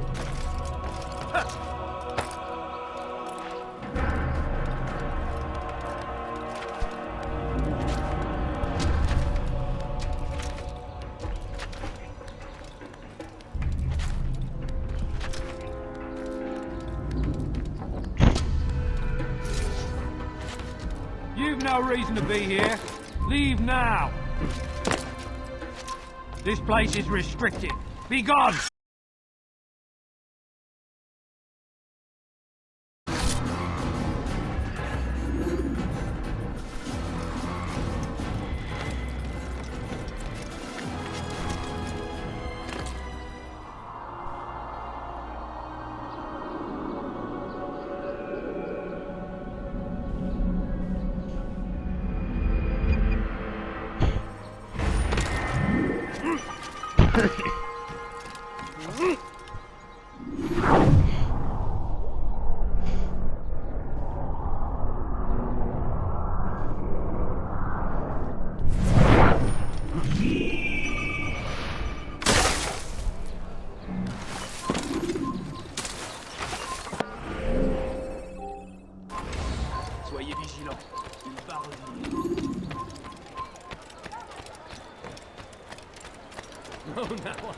You've no reason to be here. Leave now. This place is restricted. Be gone!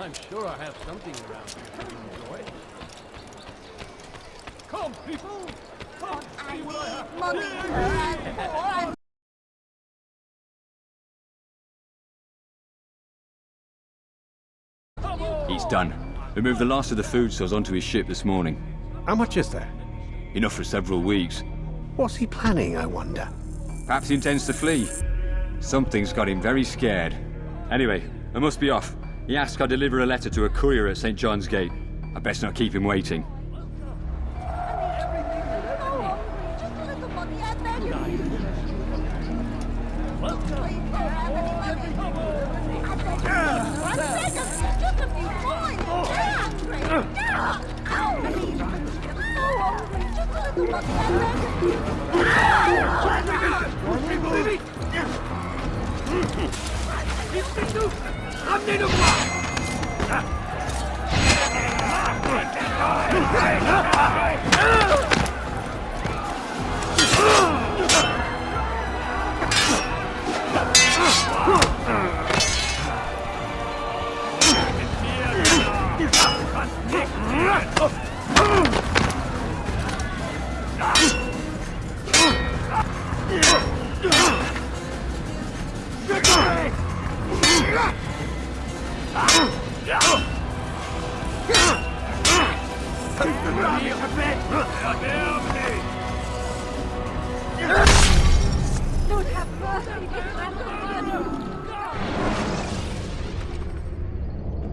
I'm sure I have something around here to enjoy. Come, people! Come see what I have. Money, He's done. We moved the last of the food stores onto his ship this morning. How much is there? Enough for several weeks. What's he planning, I wonder? Perhaps he intends to flee. Something's got him very scared. Anyway, I must be off. He asked I deliver a letter to a courier at St. John's Gate. I best not keep him waiting.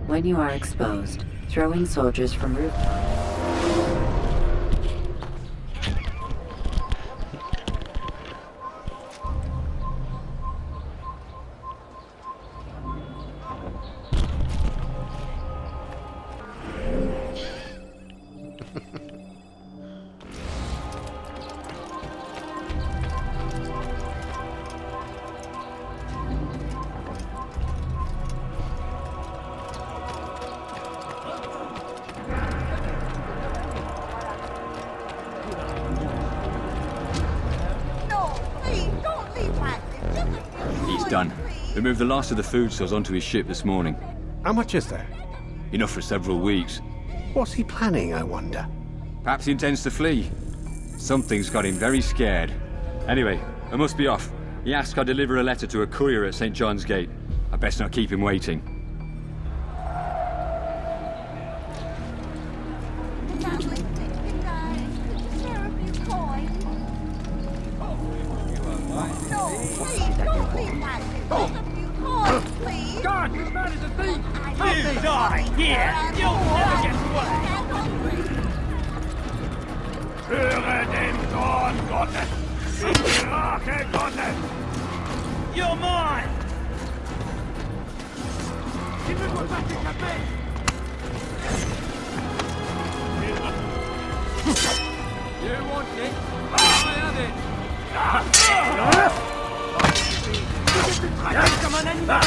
When you are exposed, throw in soldiers from rooftops. He's done. We moved the last of the food stores onto his ship this morning. How much is there? Enough for several weeks. What's he planning, I wonder? Perhaps he intends to flee. Something's got him very scared. Anyway, I must be off. He asked I deliver a letter to a courier at St. John's Gate. I best not keep him waiting. God, this man is a thief! You die here! You'll never get away! Höre den Zorn Gottes! Die Rache Gottes! You're mine! Tu ne dois pas t'échapper! You want it? I have it! Comme un animal!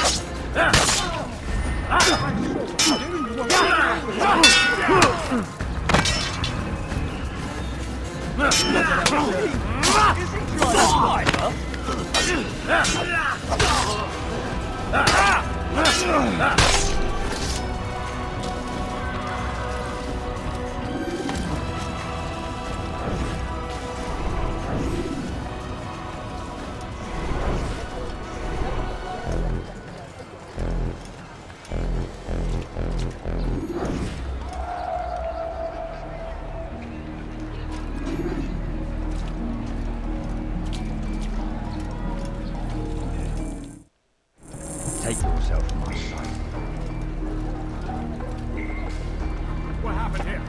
Take yourself from my sight. What happened here?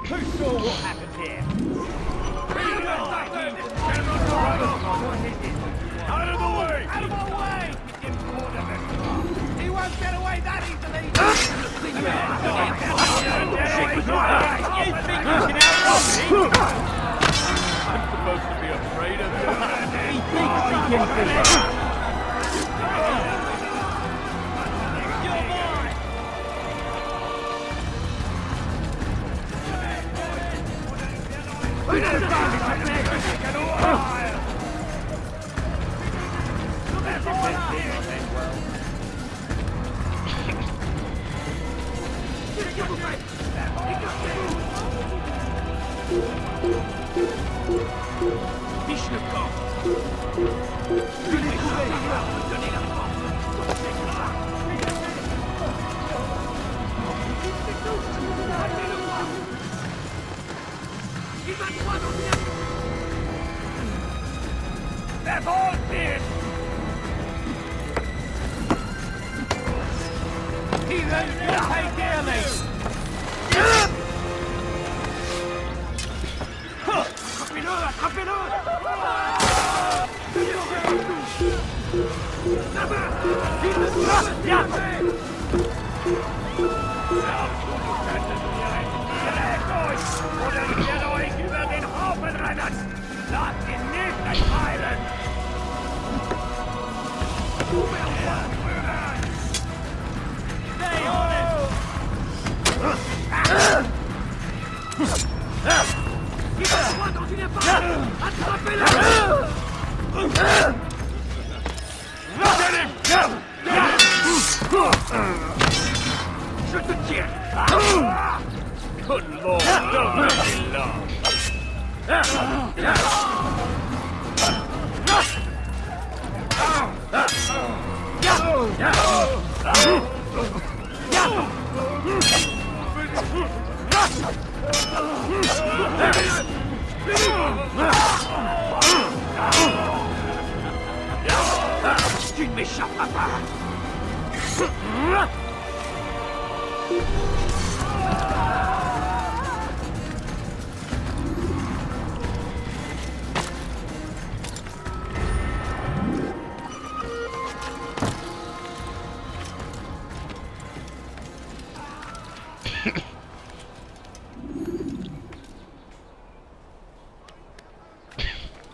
Who saw what happened here? Out of the way! Out of the way! He won't get away that easily! You think you can outrun me? I'm supposed to be afraid of you. He thinks he can finish. You're mine!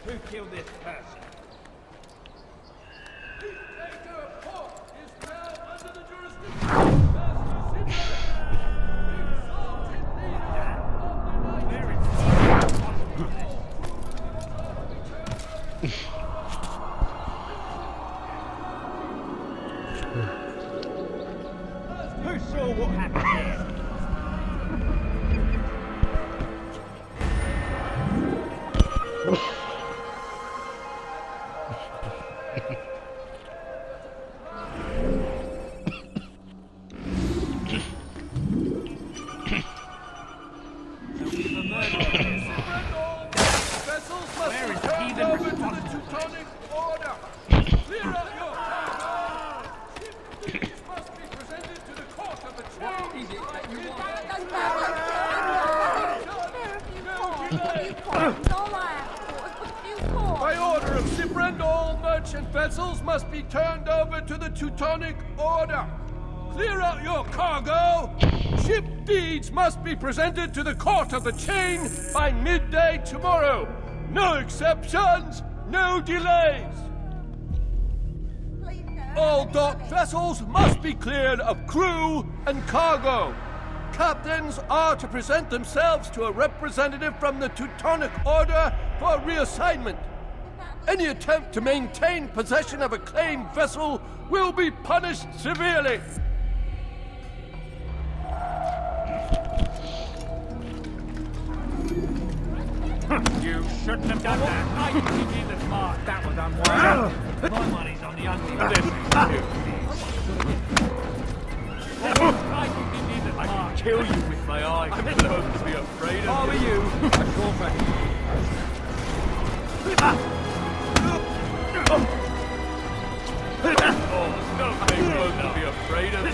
Who killed this person? Who saw what happened here? By order of Sibrand, all merchant vessels must be turned over to the Teutonic Order. Clear out your cargo. Ship deeds must be presented to the Court of the Chain by midday tomorrow. No exceptions, no delays. All docked vessels must be cleared of crew and cargo. Captains are to present themselves to a representative from the Teutonic Order for reassignment. Any attempt to maintain possession of a claimed vessel will be punished severely. You shouldn't have done that. I give you the mark. That was unwise. My money's on the ugly. I can kill you with my eyes. I'm learned to be afraid of you. How are you? No, they won't be afraid of you.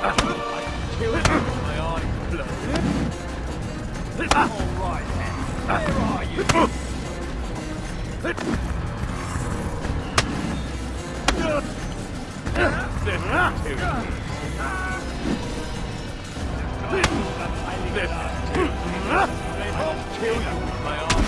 I can kill you with my eyes closed. All right, then. Where are you? Kill you with my arms.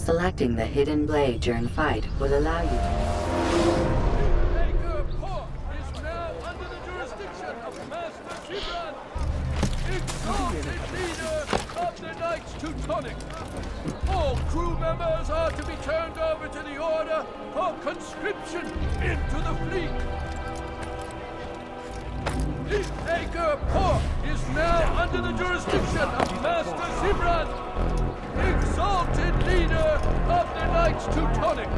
Selecting the hidden blade during fight will allow you to... Baker Port is now under the jurisdiction of exalted leader of the Knights Teutonic. All crew members are to be turned over to the Order for conscription into the fleet. Acre Port is now under the jurisdiction of Master Zibran, exalted leader of the Knights Teutonic.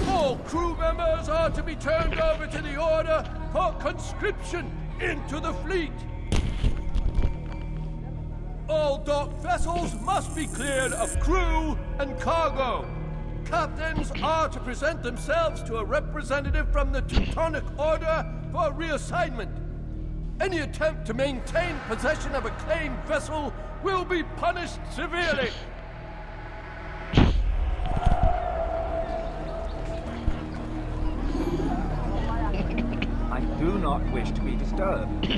All crew members are to be turned over to the Order for conscription into the fleet. All dock vessels must be cleared of crew and cargo. Captains are to present themselves to a representative from the Teutonic Order for reassignment. Any attempt to maintain possession of a claimed vessel will be punished severely. I do not wish to be disturbed.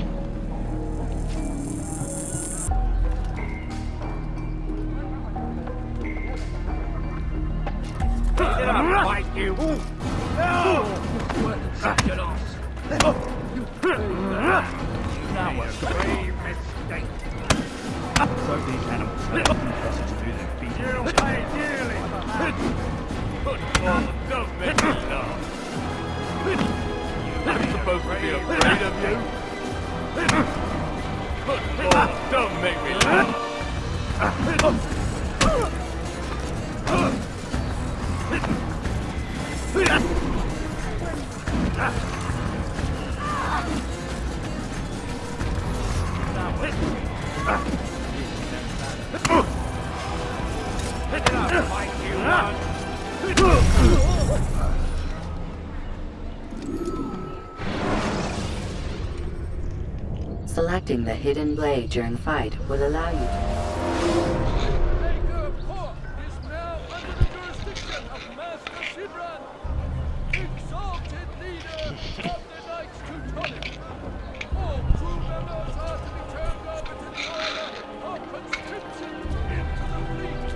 Get up, fight you! No! Get off! Now a grave mistake. So these animals confess to their feet. You'll pay dearly for that. Good God, don't make me laugh. I'm supposed to be afraid of you. Good Lord, don't make me laugh. Selecting the hidden blade during fight will allow you to... Acre Port is now under the jurisdiction of Master Zibran, exalted leader of the Knights Teutonic. All crew members are to be turned over to the Order for conscription into the fleet.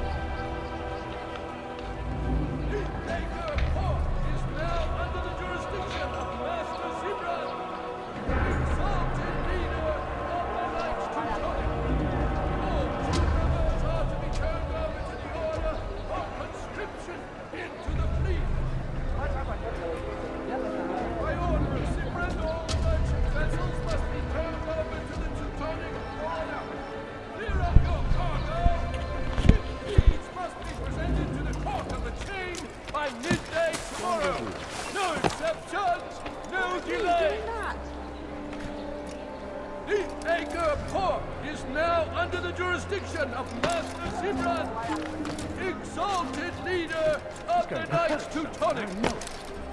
Acre Port is now under the jurisdiction of Master Zibran, exalted leader of the Knights Teutonic. All crew members are to be turned over to the Order for conscription into the fleet. By order of Zibran, all merchant vessels must be turned over to the Teutonic Order. Clear up your cargo. Ship deeds must be presented to the Court of the Chain by midday tomorrow. No exceptions, no delay. The Acre Port is now under the jurisdiction of Master Zibran, exalted leader of the Knights Teutonic.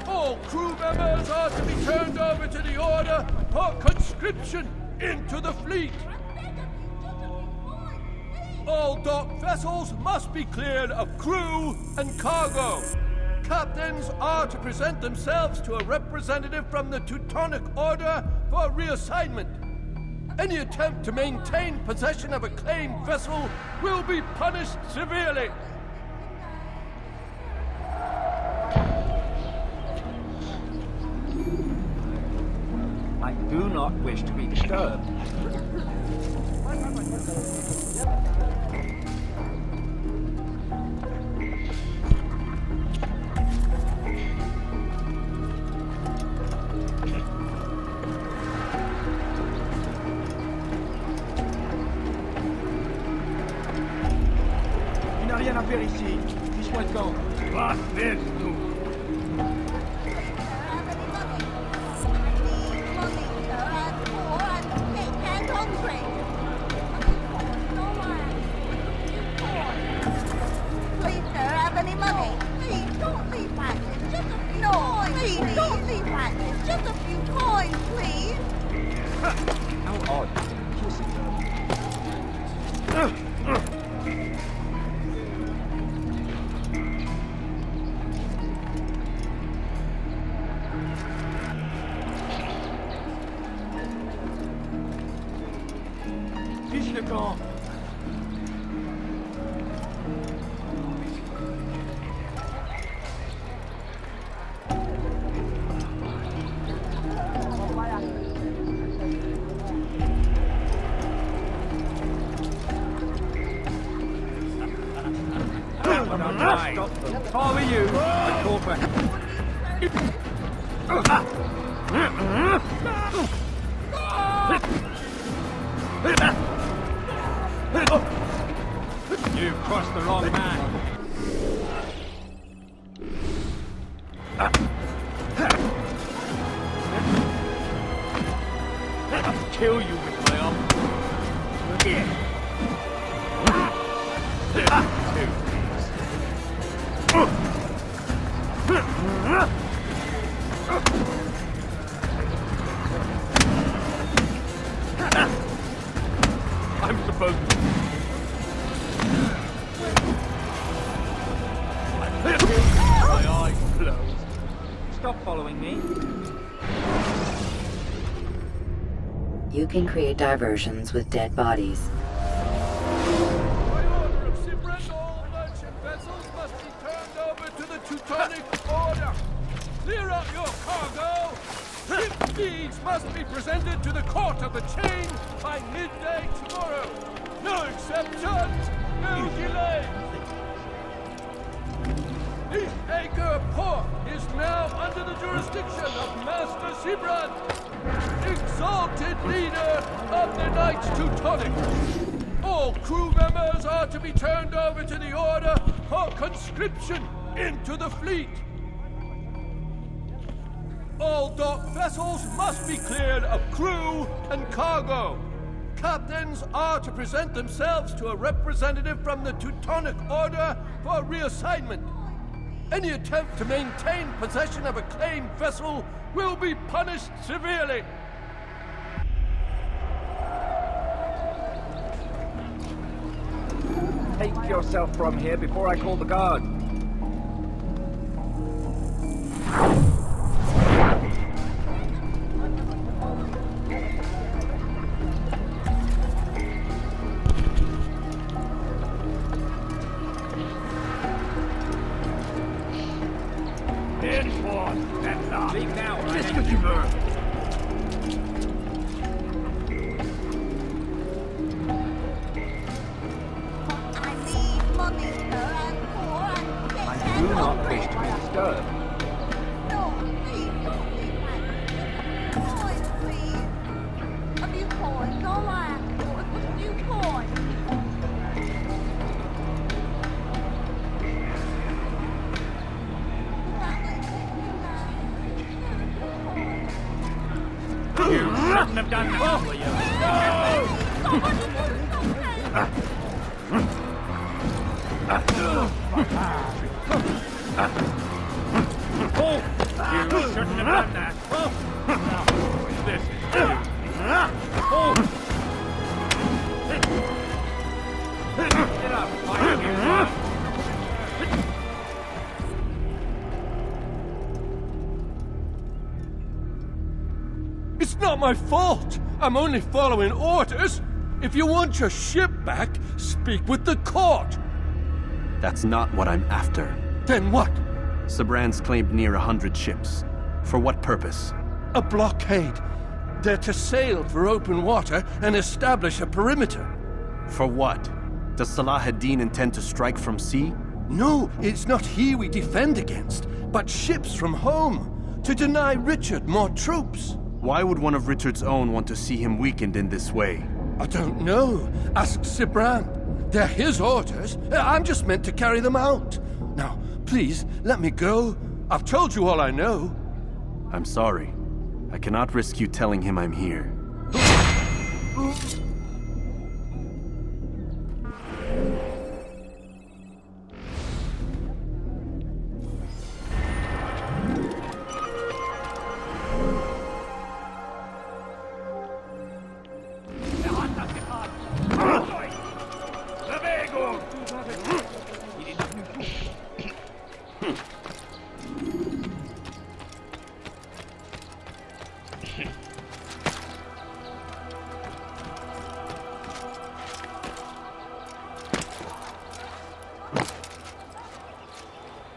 All crew members are to be turned over to the Order for conscription into the fleet. All dock vessels must be cleared of crew and cargo. Captains are to present themselves to a representative from the Teutonic Order for reassignment. Any attempt to maintain possession of a claimed vessel will be punished severely. I do not wish to be disturbed. Il n'a rien à faire ici. Fiche-moi le camp. Was willst du? Please, sir, have any money? Please, don't leave back. It's just a few coins. Please, don't leave back. It's just a few coins, please. How odd. Fiche le camp. Stop them. Follow you. I call for... You've crossed the wrong man. I'll kill you with my arm. I'm supposed to... My eyes closed. Stop following me. You can create diversions with dead bodies. By order of Sibren, all merchant vessels must be turned over to the Teutonic Order. Clear up your cargo. Ship deeds must be presented to the Court of the Chain by midday tomorrow. No exceptions, no delays. The Acre Port is now under the jurisdiction of Master Sibren, exalted leader of the Knights Teutonic. All crew members are to be turned over to the Order for conscription into the fleet. All dock vessels must be cleared of crew and cargo. Captains are to present themselves to a representative from the Teutonic Order for reassignment. Any attempt to maintain possession of a claimed vessel will be punished severely. Take yourself from here before I call the guard. Leave now, just what you learn. I need money, sir. I'm poor. I do not wish to be disturbed. No, please don't leave my coins, please. A few coins, all I ask for is a few coins. You shouldn't have done that, William. You shouldn't have done that. This is Get up, fire. It's not my fault. I'm only following orders. If you want your ship back, speak with the court. That's not what I'm after. Then what? Sabran's claimed near 100 ships. For what purpose? A blockade. They're to sail for open water and establish a perimeter. For what? Does Salah ad-Din intend to strike from sea? No, it's not he we defend against, but ships from home, to deny Richard more troops. Why would one of Richard's own want to see him weakened in this way? I don't know. Ask Sibran. They're his orders. I'm just meant to carry them out. Now, please, let me go. I've told you all I know. I'm sorry. I cannot risk you telling him I'm here.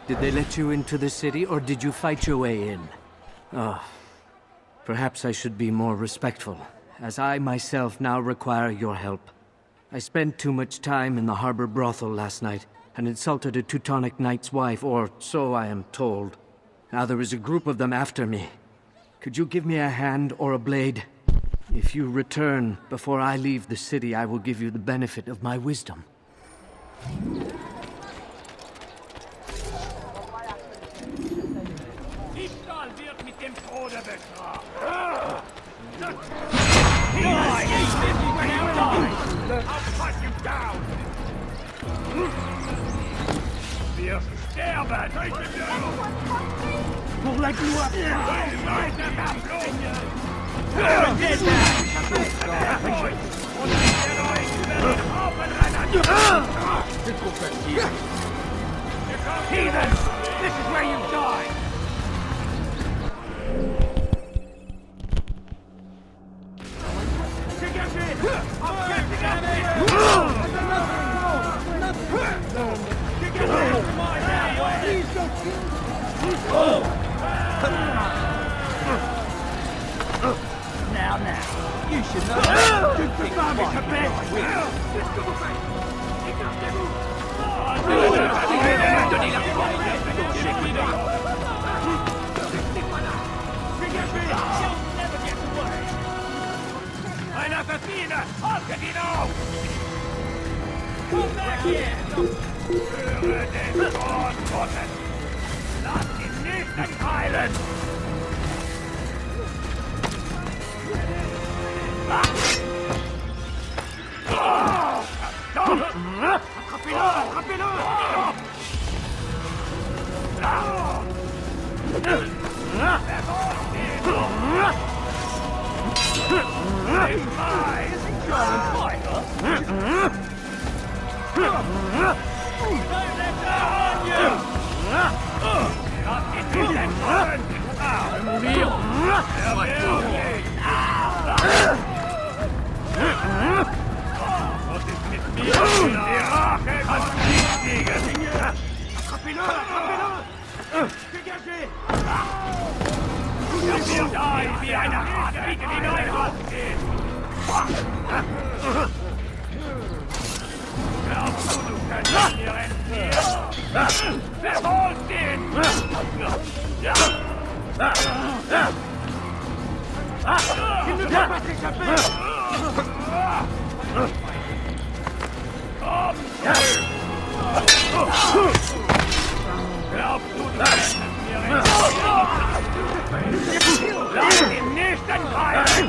Did they let you into the city, or did you fight your way in? Oh, perhaps I should be more respectful, as I myself now require your help. I spent too much time in the harbor brothel last night, and insulted a Teutonic knight's wife, or so I am told. Now there is a group of them after me. Could you give me a hand or a blade? If you return before I leave the city, I will give you the benefit of my wisdom. Die Stahl wird mit dem Tode bestraft. I'll cut you down. Wir sterben. Pour la gloire. Heathen! This is where you die! Now, you should know. Good thing Ein Assassine! Haltet ihn auf! Komm weg hier! Höre den Wort Gottes! Lass ihn nicht entheilen! Wie eine Art, bitte die neue ausgehen! Glaubst du, du könntest mir entfliehen? Verfolgt ihn! Il ne peut pas s'échapper! Glaubst du, du könntest mir entfliehen? Lass ihn nicht entfallen!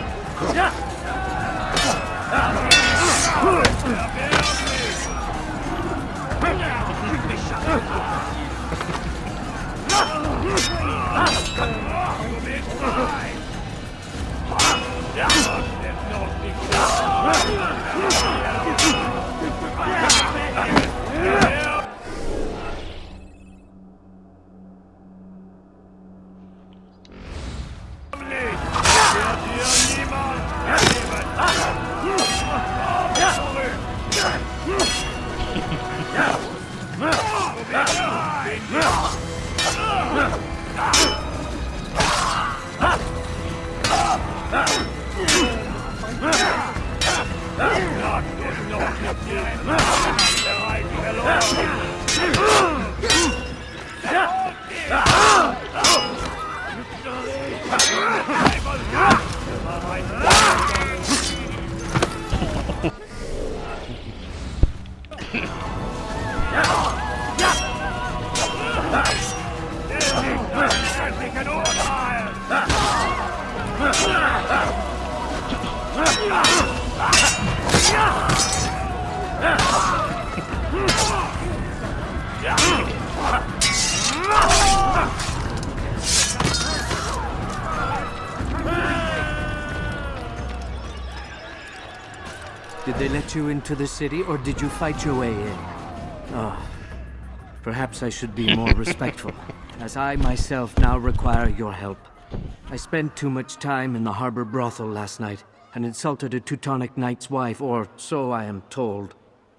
Did they let you into the city, or did you fight your way in? Oh, perhaps I should be more respectful, as I myself now require your help. I spent too much time in the harbor brothel last night, and insulted a Teutonic knight's wife, or so I am told.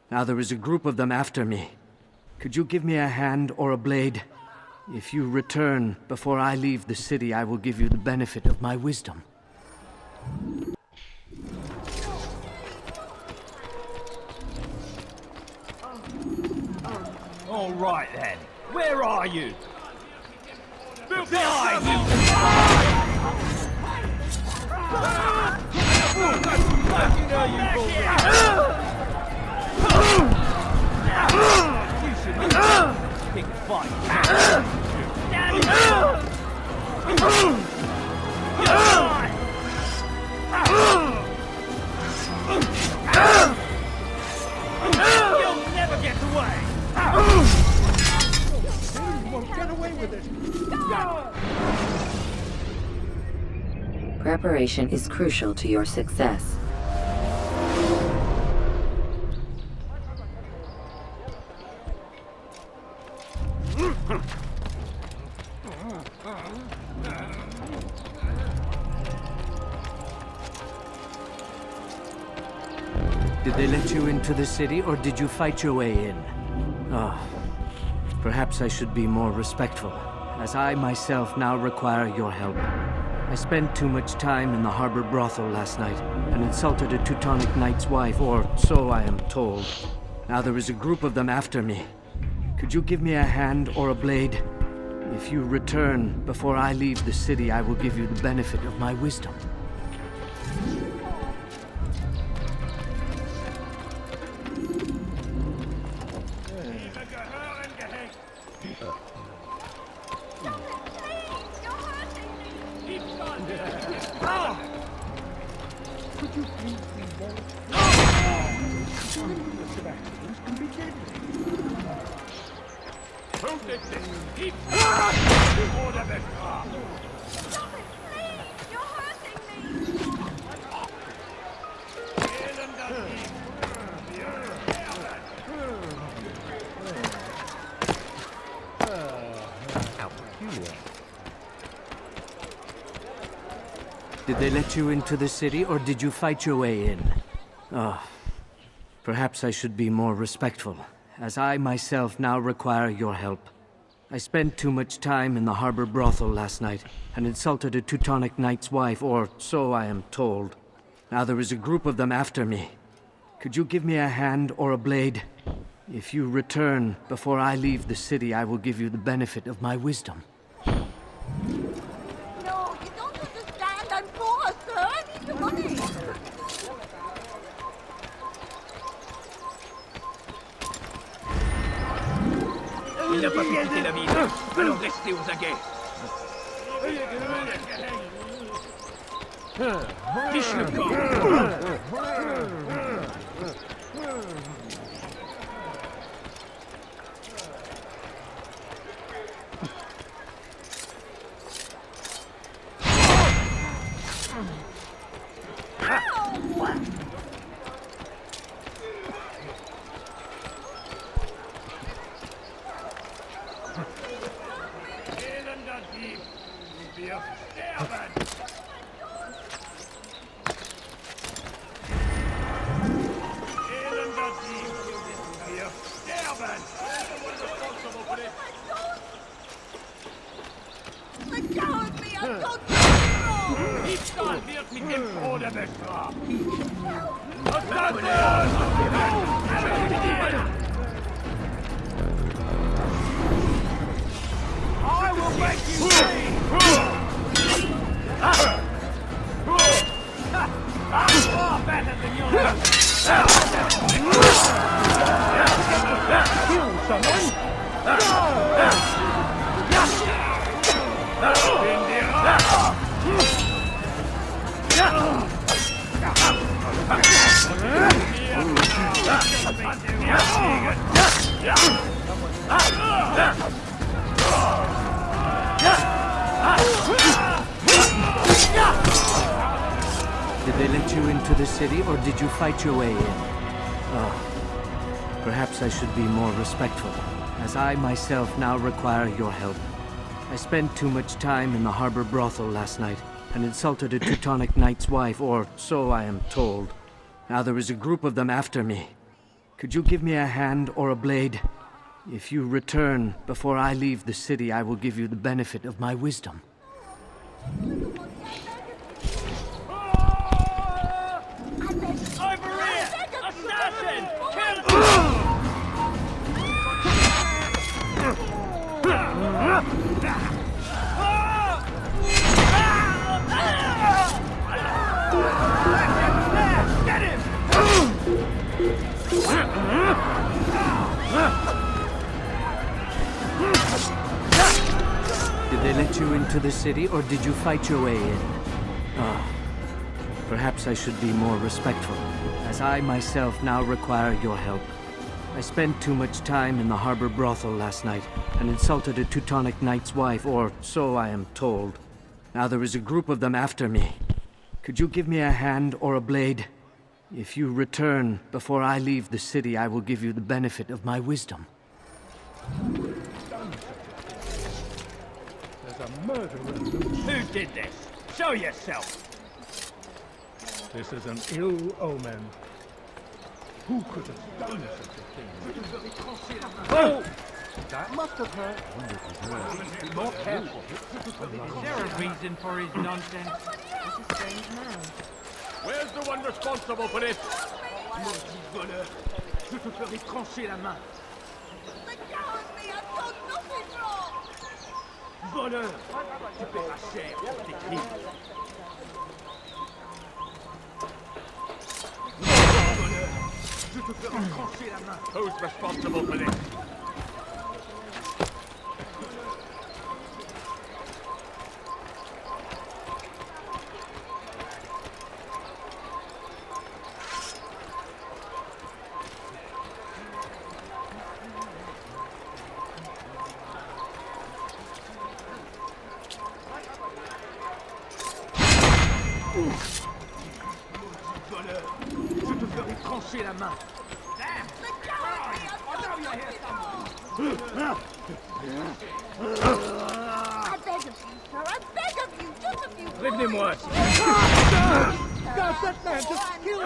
Now there is a group of them after me. Could you give me a hand or a blade? If you return before I leave the city, I will give you the benefit of my wisdom. All right then. Where are you? Behind you! Pick a fight. You'll never get away. You won't get away with it. Preparation is crucial to your success. Did they let you into the city, or did you fight your way in? Oh, perhaps I should be more respectful, as I myself now require your help. I spent too much time in the harbor brothel last night, and insulted a Teutonic knight's wife, or so I am told. Now there is a group of them after me. Could you give me a hand or a blade? If you return before I leave the city, I will give you the benefit of my wisdom. Could you please be more? Sebastians can be deadly. Keep before the best. Stop it, please! You're hurting me! Did they let you into the city, or did you fight your way in? Oh, perhaps I should be more respectful, as I myself now require your help. I spent too much time in the harbor brothel last night, and insulted a Teutonic knight's wife, or so I am told. Now there is a group of them after me. Could you give me a hand or a blade? If you return before I leave the city, I will give you the benefit of my wisdom. No, you don't understand. I'm poor, sir. I need the money. Il n'a pas pu quitter la ville, alors restez aux aguets. Fiche le corps. Elender Dieb, du wirst sterben! Elender Dieb, du wirst sterben! Let go of me! I've got control! Diebstahl wird mit dem Tode bestraft! I will make you free! Far better than yours! Kill someone? Did they let you into the city, or did you fight your way in? Oh, perhaps I should be more respectful, as I myself now require your help. I spent too much time in the harbor brothel last night, and insulted a Teutonic knight's wife, or so I am told. Now there is a group of them after me. Could you give me a hand or a blade? If you return before I leave the city, I will give you the benefit of my wisdom. Over here! Assassin! Kill him! into the city, or did you fight your way in? Perhaps I should be more respectful, as I myself now require your help. I spent too much time in the harbor brothel last night and insulted a Teutonic knight's wife, or so I am told. Now there is a group of them after me. Could you give me a hand or a blade? If you return before I leave the city, I will give you the benefit of my wisdom. There's a murderer loose. Who did this? Show yourself! This is an ill omen. Who could have done such a thing? Oh! That must have hurt. Be more careful. Is there a reason for his nonsense? He's a strange man. Where's the one responsible for this? Voleur, je te ferai trancher la main. Let go of me! I've done nothing wrong! Voleur, tu paieras cher pour tes crimes. Voleur, je te ferai trancher la main. Who's responsible for this? Voleur, je te ferai trancher la main. I beg of you, sir. I beg of you. Just a few Prévenez-moi. God, that man just killed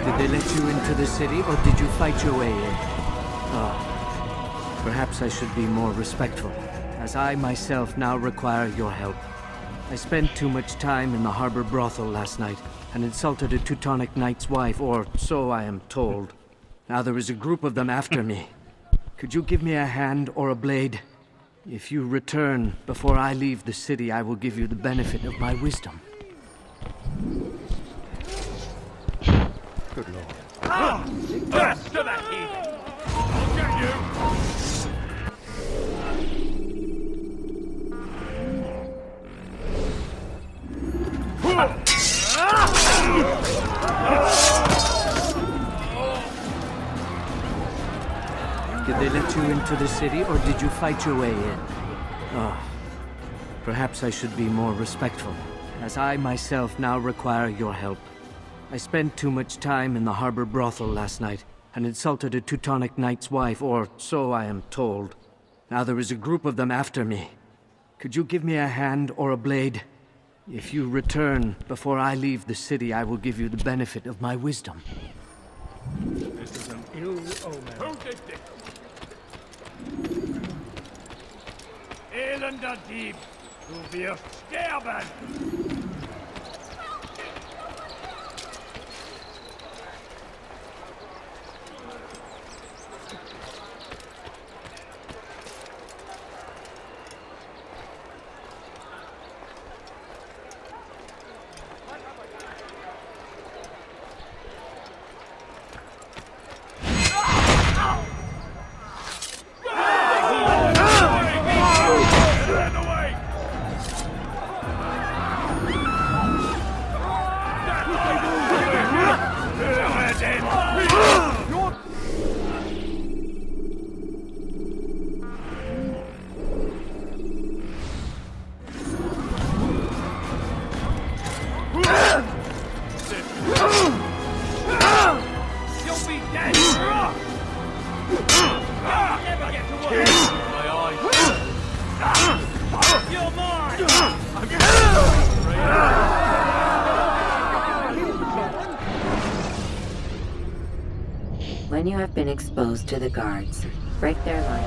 Did they let you into the city, or did you fight your way in? Perhaps I should be more respectful, as I myself now require your help. I spent too much time in the harbor brothel last night and insulted a Teutonic knight's wife, or so I am told. Now there is a group of them after me. Could you give me a hand or a blade? If you return before I leave the city, I will give you the benefit of my wisdom. Good lord. Burst to that heathen! I'll get you! Did they let you into the city, or did you fight your way in? Perhaps I should be more respectful, as I myself now require your help. I spent too much time in the harbor brothel last night and insulted a Teutonic knight's wife, or so I am told. Now there is a group of them after me. Could you give me a hand or a blade? If you return before I leave the city, I will give you the benefit of my wisdom. This is an ill omen. Who did this? Elender Dieb, du wirst sterben! When you have been exposed to the guards, break their line.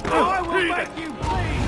I will make you bleed!